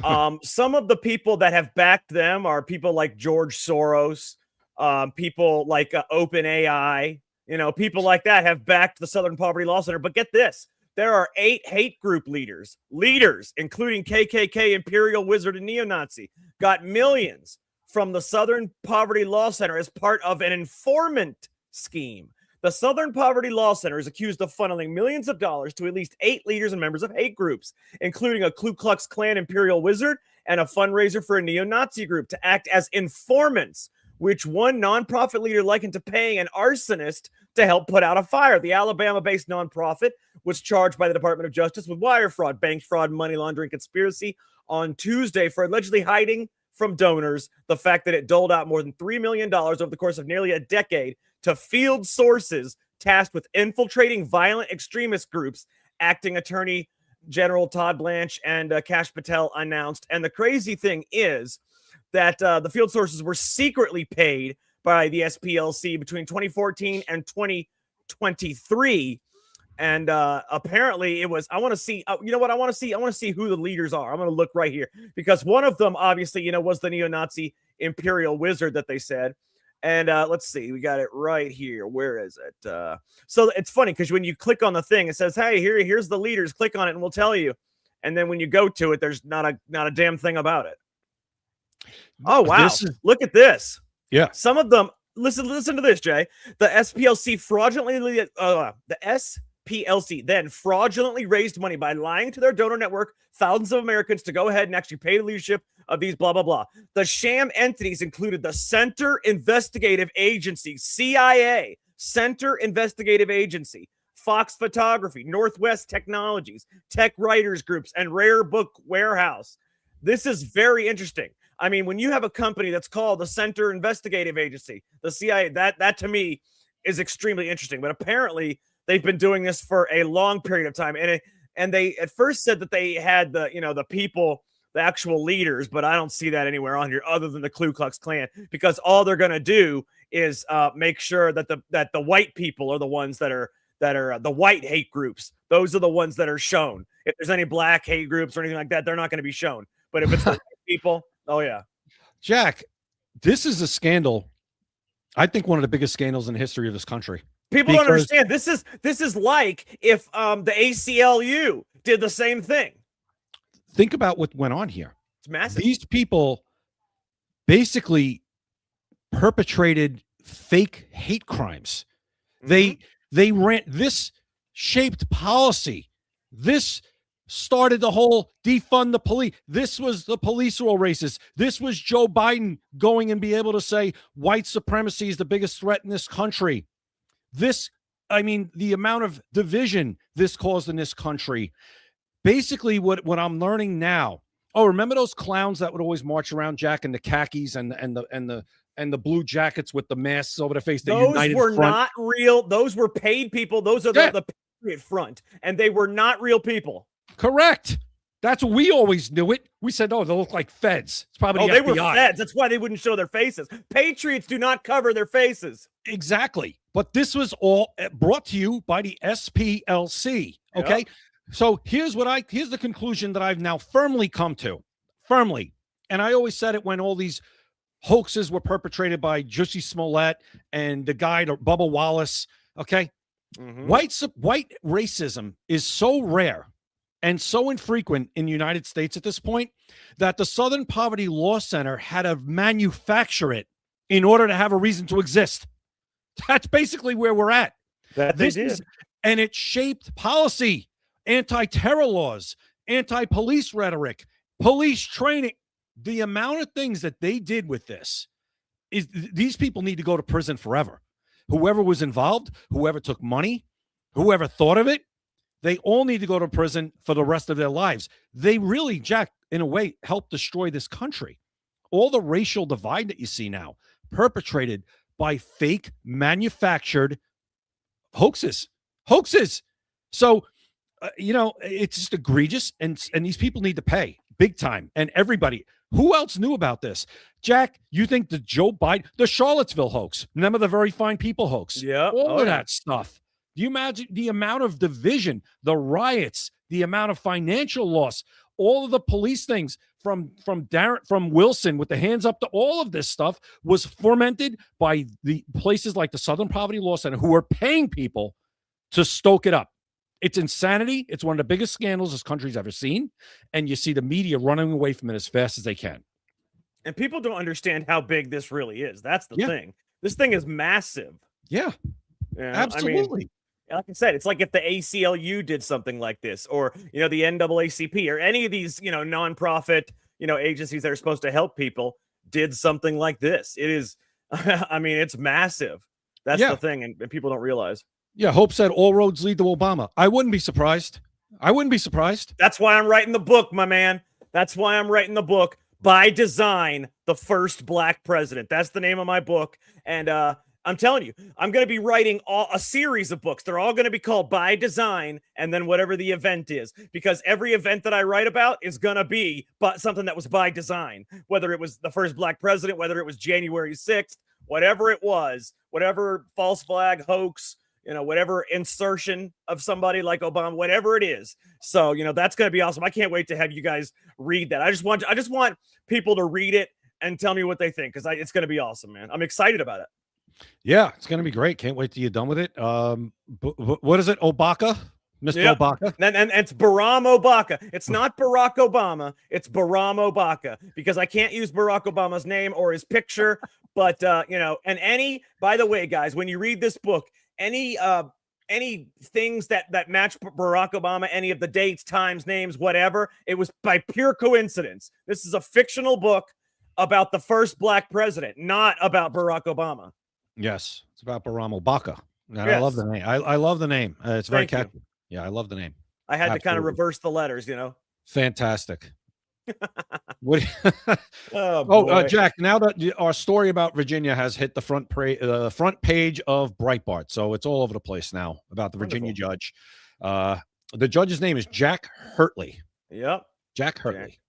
Some of the people that have backed them are people like George Soros, people like OpenAI, people like that have backed the Southern Poverty Law Center. But get this, there are 8 hate group leaders, including KKK, Imperial Wizard, and neo-Nazi, got millions from the Southern Poverty Law Center as part of an informant scheme. The Southern Poverty Law Center is accused of funneling millions of dollars to at least 8 leaders and members of hate groups, including a Ku Klux Klan Imperial Wizard and a fundraiser for a neo-Nazi group to act as informants, which one nonprofit leader likened to paying an arsonist to help put out a fire. The Alabama-based nonprofit was charged by the Department of Justice with wire fraud, bank fraud, money laundering conspiracy on Tuesday for allegedly hiding from donors the fact that it doled out more than $3 million over the course of nearly a decade to field sources tasked with infiltrating violent extremist groups, acting Attorney General Todd Blanche and Kash Patel announced. And the crazy thing is that the field sources were secretly paid by the SPLC between 2014 and 2023. And apparently it was, I want to see, you know what I want to see? I want to see who the leaders are. I'm going to look right here because one of them, obviously, was the neo-Nazi Imperial Wizard that they said. And let's see, we got it right here. Where is it? So it's funny because when you click on the thing, it says, "Hey, here's the leaders. Click on it, and we'll tell you." And then when you go to it, there's not a damn thing about it. Oh wow! Look at this. Yeah. Some of them. Listen to this, Jay. The SPLC then fraudulently raised money by lying to their donor network, thousands of Americans, to go ahead and actually pay the leadership of these blah, blah, blah. The sham entities included the Center Investigative Agency, CIA, Center Investigative Agency, Fox Photography, Northwest Technologies, Tech Writers Groups, and Rare Book Warehouse. This is very interesting. I mean, when you have a company that's called the Center Investigative Agency, the CIA, that to me is extremely interesting. But apparently they've been doing this for a long period of time. And they at first said that they had the people, the actual leaders, but I don't see that anywhere on here other than the Ku Klux Klan, because all they're going to do is make sure that the white people are the ones that are the white hate groups. Those are the ones that are shown. If there's any black hate groups or anything like that, they're not going to be shown. But if it's the white people, oh yeah. Jack, this is a scandal. I think one of the biggest scandals in the history of this country. People don't understand. This is like if the ACLU did the same thing. Think about what went on here. It's massive. These people basically perpetrated fake hate crimes. Mm-hmm. They ran this, shaped policy. This started the whole defund the police. This was the police who were racist. This was Joe Biden going and be able to say white supremacy is the biggest threat in this country. This, I mean, the amount of division this caused in this country. Basically, what I'm learning now. Oh, remember those clowns that would always march around, Jack, in the khakis and the blue jackets with the masks over their face? Those were not real. Those were paid people. Those are the Patriot Front, and they were not real people. Correct. That's what we always knew it. We said, oh, they look like feds. It's probably the FBI. They were feds. That's why they wouldn't show their faces. Patriots do not cover their faces. Exactly. But this was all brought to you by the SPLC. Okay. Yep. So here's the conclusion that I've now firmly come to. Firmly. And I always said it when all these hoaxes were perpetrated by Jussie Smollett and the guy, Bubba Wallace. Okay. Mm-hmm. White racism is so rare and so infrequent in the United States at this point that the Southern Poverty Law Center had to manufacture it in order to have a reason to exist. That's basically where we're at. And it shaped policy, anti-terror laws, anti-police rhetoric, police training. The amount of things that they did with this is these people need to go to prison forever. Whoever was involved, whoever took money, whoever thought of it, they all need to go to prison for the rest of their lives. They really, Jack, in a way, helped destroy this country. All the racial divide that you see now, perpetrated by fake, manufactured hoaxes. So, it's just egregious, and these people need to pay big time. And everybody, who else knew about this? Jack, you think the Joe Biden, the Charlottesville hoax, remember the Very Fine People hoax? Yeah. All of that stuff. Do you imagine the amount of division, the riots, the amount of financial loss, all of the police things from Wilson with the hands up to all of this stuff was fomented by the places like the Southern Poverty Law Center, who are paying people to stoke it up. It's insanity. It's one of the biggest scandals this country's ever seen. And you see the media running away from it as fast as they can. And people don't understand how big this really is. That's the thing. This thing is massive. Yeah, absolutely. I mean, like I said, it's like if the ACLU did something like this, or, the NAACP, or any of these, nonprofit, agencies that are supposed to help people did something like this. It is, I mean, it's massive. That's the thing. And people don't realize. Yeah. Hope said all roads lead to Obama. I wouldn't be surprised. That's why I'm writing the book, my man. That's why I'm writing the book, By Design, the First Black President. That's the name of my book. And, I'm telling you, I'm going to be writing a series of books. They're all going to be called By Design, and then whatever the event is, because every event that I write about is going to be something that was by design, whether it was the first black president, whether it was January 6th, whatever it was, whatever false flag hoax, whatever insertion of somebody like Obama, whatever it is. So, that's going to be awesome. I can't wait to have you guys read that. I just want people to read it. and tell me what they think, because it's going to be awesome, man. I'm excited about it. Yeah, it's gonna be great. Can't wait till you're done with it. What is it? Obaka, Mr. Yep. Obaka. And it's Barack Obama. It's not Barack Obama. It's Barack Obama, because I can't use Barack Obama's name or his picture. But and by the way, guys, when you read this book, any things that match Barack Obama, any of the dates, times, names, whatever, it was by pure coincidence. This is a fictional book about the first black president, not about Barack Obama. Yes, it's about Barack Obama. Yes. I love the name. I love the name. It's very Thank catchy. Yeah, I love the name. I had to kind of Absolutely. reverse the letters, Fantastic. What? Oh, Jack. Now that our story about Virginia has hit the front page of Breitbart, so it's all over the place now about the Virginia judge. The judge's name is Jack Hurtley. Yep, Jack Hurtley.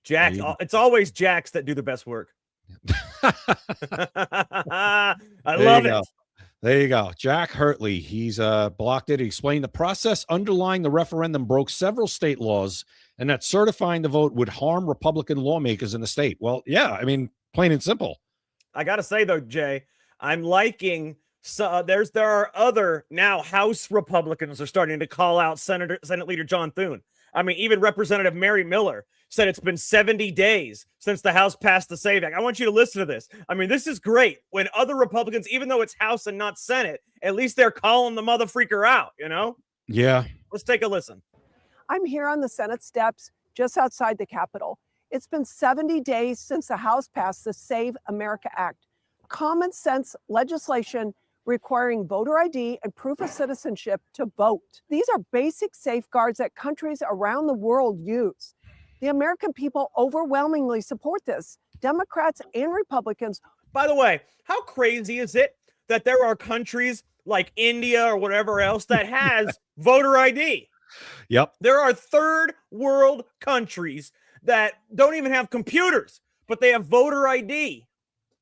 Jack. It's always Jacks that do the best work. I love it. There you go. Jack Hurtley. He's blocked it. He explained the process underlying the referendum broke several state laws and that certifying the vote would harm Republican lawmakers in the state. Well, yeah, I mean, plain and simple. I got to say, though, Jay, I'm liking there are other now House Republicans are starting to call out Senate Leader John Thune. I mean, even Representative Mary Miller said it's been 70 days since the House passed the SAVE Act. I want you to listen to this. I mean, this is great. When other Republicans, even though it's House and not Senate, at least they're calling the motherfreaker out, Yeah. Let's take a listen. I'm here on the Senate steps just outside the Capitol. It's been 70 days since the House passed the Save America Act, common sense legislation requiring voter ID and proof of citizenship to vote. These are basic safeguards that countries around the world use. The American people overwhelmingly support this, Democrats and Republicans. By the way, how crazy is it that there are countries like India or whatever else that has voter ID? Yep. There are third world countries that don't even have computers, but they have voter ID.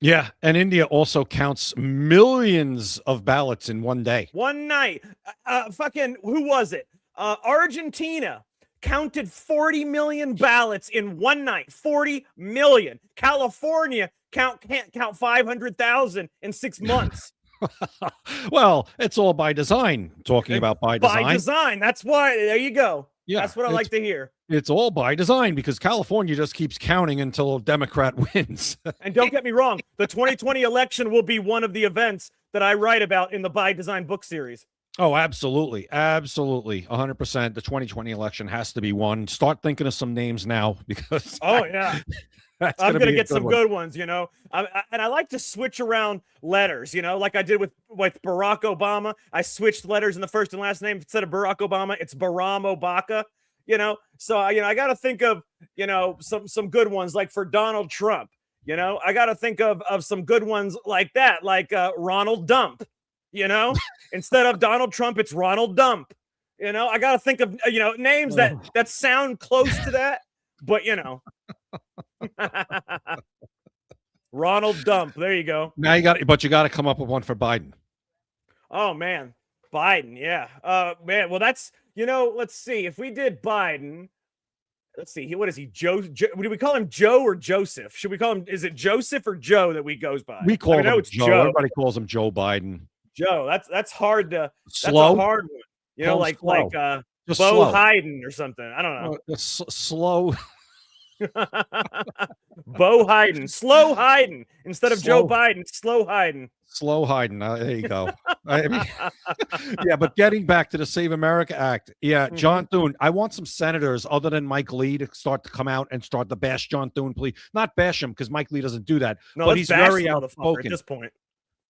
Yeah, and India also counts millions of ballots in one day. One night. Who was it? Argentina counted 40 million ballots in one night. 40 million. California can't count 500,000 in 6 months. Well, it's all by design. Talking about by design. By design. That's why. There you go. Yeah, that's what I like to hear. It's all by design because California just keeps counting until a Democrat wins. And don't get me wrong, the 2020 election will be one of the events that I write about in the By Design book series. Oh, absolutely. Absolutely. 100%. The 2020 election has to be won. Start thinking of some names now because I'm going to get some good ones, and I like to switch around letters, like I did with Barack Obama. I switched letters in the first and last name. Instead of Barack Obama, it's Barack Obama, So, I got to think of, some good ones like for Donald Trump, I got to think of some good ones like that, like Ronald Dump, instead of Donald Trump, it's Ronald Dump, I got to think of, names that sound close to that, but, Ronald Dump. There you go. Now you got to come up with one for Biden. Oh man, Biden. Yeah. Man. Well, that's let's see. If we did Biden, let's see. What is he? Joe? Do we call him Joe or Joseph? Should we call him? Is it Joseph or Joe that we goes by? We call him Joe. Everybody calls him Joe Biden. Joe. That's hard to. Slow. That's a hard one. Like Bo slow. Hayden or something. I don't know. Slow. Bo Hayden, slow Hayden instead of Slow. Joe Biden. Slow Hayden. Slow Hayden. There you go. Yeah, but getting back to the Save America Act. Yeah, John Thune. I want some senators other than Mike Lee to start to come out and start to bash John Thune, please. Not bash him because Mike Lee doesn't do that. No, but he's very outspoken outspoken at this point.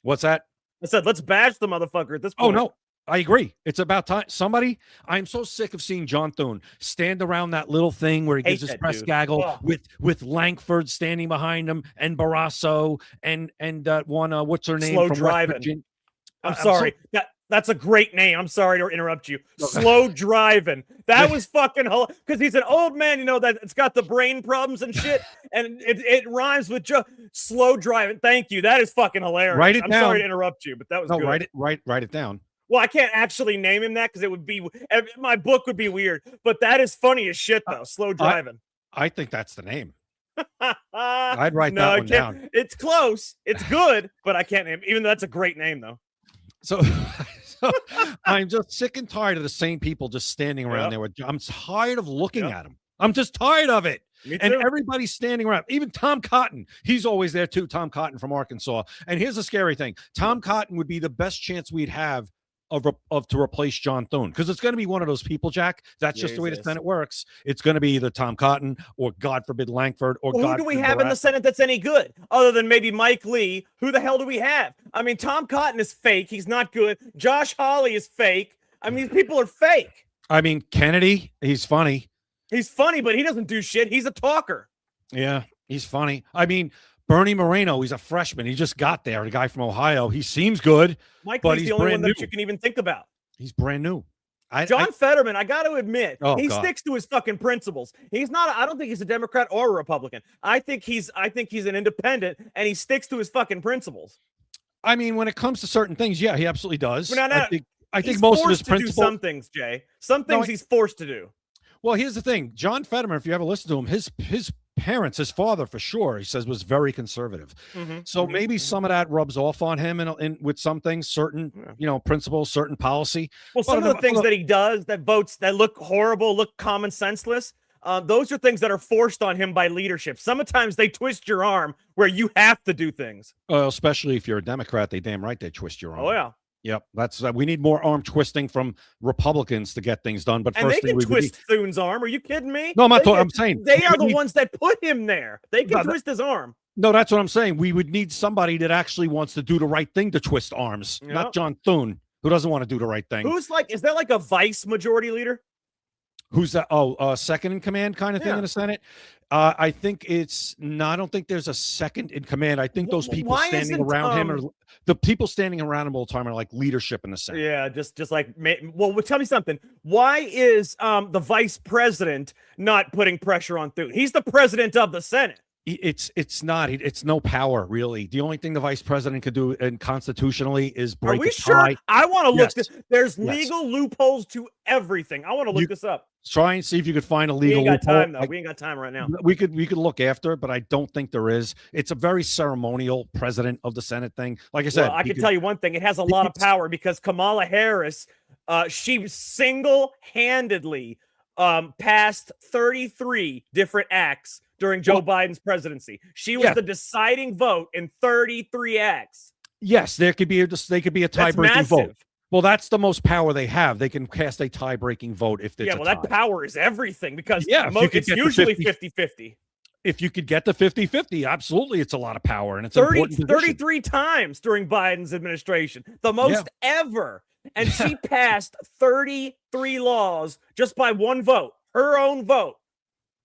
What's that? I said, let's bash the motherfucker at this point. Oh no. I agree. It's about time. I'm so sick of seeing John Thune stand around that little thing where he gives his press gaggle with Langford standing behind him and Barrasso and one what's her name? Slow Driving. I'm sorry. That's a great name. I'm sorry to interrupt you. Slow Driving. That was fucking because he's an old man, that it's got the brain problems and shit, and it rhymes with Slow Driving. Thank you. That is fucking hilarious. Write it I'm down. sorry to interrupt you, but that was good. Write it down. Well, I can't actually name him that because it would be my book would be weird. But that is funny as shit, though. Slow Driving. I think that's the name. I'd write No, that I one can't. down. It's close. It's good, but I can't name. Even though that's a great name, though. So, so I'm just sick and tired of the same people just standing around Yep. there. I'm tired of looking Yep. at them. I'm just tired of it. Me And too. everybody's standing around. Even Tom Cotton, he's always there too. Tom Cotton from Arkansas. And here's the scary thing: Tom Cotton would be the best chance we'd have of to replace John Thune, because it's going to be one of those people, Jack. That's just the way the Jesus. Senate works. It's going to be either Tom Cotton or, God forbid, Langford or Well, who God do we forbid, have in the Barack. Senate that's any good other than maybe Mike Lee? Who the hell do we have? I mean, Tom Cotton is fake. He's not good. Josh Hawley is fake. I mean, these people are fake. I mean, Kennedy, he's funny. He's funny, but he doesn't do shit. He's a talker. Yeah, he's funny. I mean, Bernie Moreno, he's a freshman. He just got there. The guy from Ohio. He seems good. Mike But Lee's he's the only one brand that new. you can even think about. He's brand new. John Fetterman, I got to admit, Oh, he God. sticks to his fucking principles. He's not. I don't think he's a Democrat or a Republican. I think he's an independent, and he sticks to his fucking principles. I mean, when it comes to certain things, yeah, he absolutely does. Well, no, I think He's most of his forced to do principles. some things, Jay. Some things he's forced to do. Well, here's the thing: John Fetterman, if you ever listen to him, his parents, his father for sure, he says was very conservative. So maybe some of that rubs off on him and with some things, certain principles, certain policy. Well, some of the things that he does that look horrible, look common senseless. Those are things that are forced on him by leadership. Sometimes they twist your arm where you have to do things. Especially if you're a Democrat, they damn right they twist your arm. Oh yeah. Yep, that's we need more arm twisting from Republicans to get things done. But and first they can twist Thune's arm. Are you kidding me? No, I'm not. I'm saying they are the ones that put him there. They can twist his arm. No, that's what I'm saying. We would need somebody that actually wants to do the right thing to twist arms, not John Thune, who doesn't want to do the right thing. Is there like a vice majority leader? Who's that? Oh, second in command kind of thing in the Senate. I think it's no. I don't think there's a second in command. I think those people standing around him are the people standing around him all the time are like leadership in the Senate. Yeah, just like well, tell me something. Why is the vice president not putting pressure on Thune? He's the president of the Senate. It's not. It's no power really. The only thing the vice president could do, and constitutionally, is break. Are we a sure? tie. I want to look. Yes. There's legal loopholes to everything. I want to look this up. Try and see if you could find a legal loophole. We ain't got time, though. Like, we ain't got time right now. We could look after, but I don't think there is. It's a very ceremonial president of the Senate thing. Like I said, well, I can tell you one thing. It has a lot of power because Kamala Harris, she single-handedly passed 33 different acts during Joe Biden's presidency. She was the deciding vote in 33 acts. Yes, they could be a tie-breaking vote. Well, that's the most power they have. They can cast a tie-breaking vote if it's that power is everything because it's usually 50-50. If you could get the 50-50, absolutely, it's a lot of power. And it's 33 times during Biden's administration, the most ever. And she passed 33 laws just by one vote, her own vote.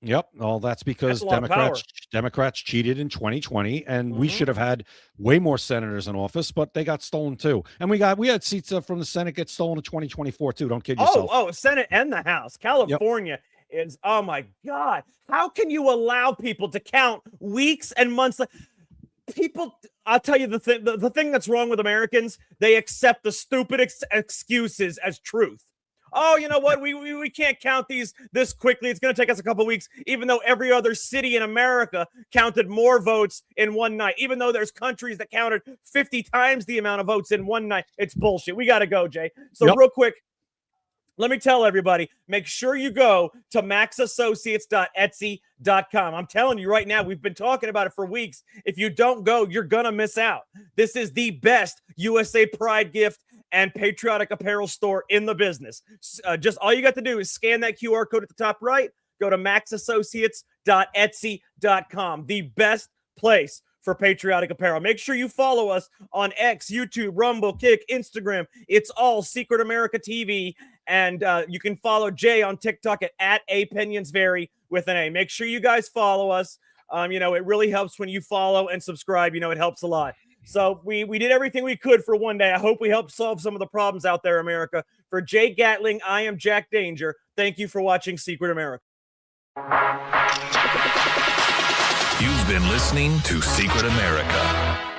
Yep. Well, that's because Democrats cheated in 2020, and we should have had way more senators in office, but they got stolen too. And we had seats from the Senate get stolen in 2024 too. Don't kid yourself. Oh, Senate and the House. California is, oh my God. How can you allow people to count weeks and months? People, I'll tell you the thing that's wrong with Americans, they accept the stupid excuses as truth. Oh, you know what? We can't count this quickly. It's going to take us a couple weeks, even though every other city in America counted more votes in one night, even though there's countries that counted 50 times the amount of votes in one night. It's bullshit. We got to go, Jay. So real quick, let me tell everybody, make sure you go to maxassociates.etsy.com. I'm telling you right now, we've been talking about it for weeks. If you don't go, you're going to miss out. This is the best USA Pride gift and patriotic apparel store in the business. Just all you got to do is scan that QR code at the top right, go to maxassociates.etsy.com, the best place for patriotic apparel. Make sure you follow us on X, YouTube, Rumble, Kick, Instagram. It's all Secret America TV. And you can follow Jay on TikTok at @apinionsvary with an A. Make sure you guys follow us. It really helps when you follow and subscribe. It helps a lot. So we did everything we could for one day. I hope we helped solve some of the problems out there, America. For Jay Gatling, I am Jack Danger. Thank you for watching Secret America. You've been listening to Secret America.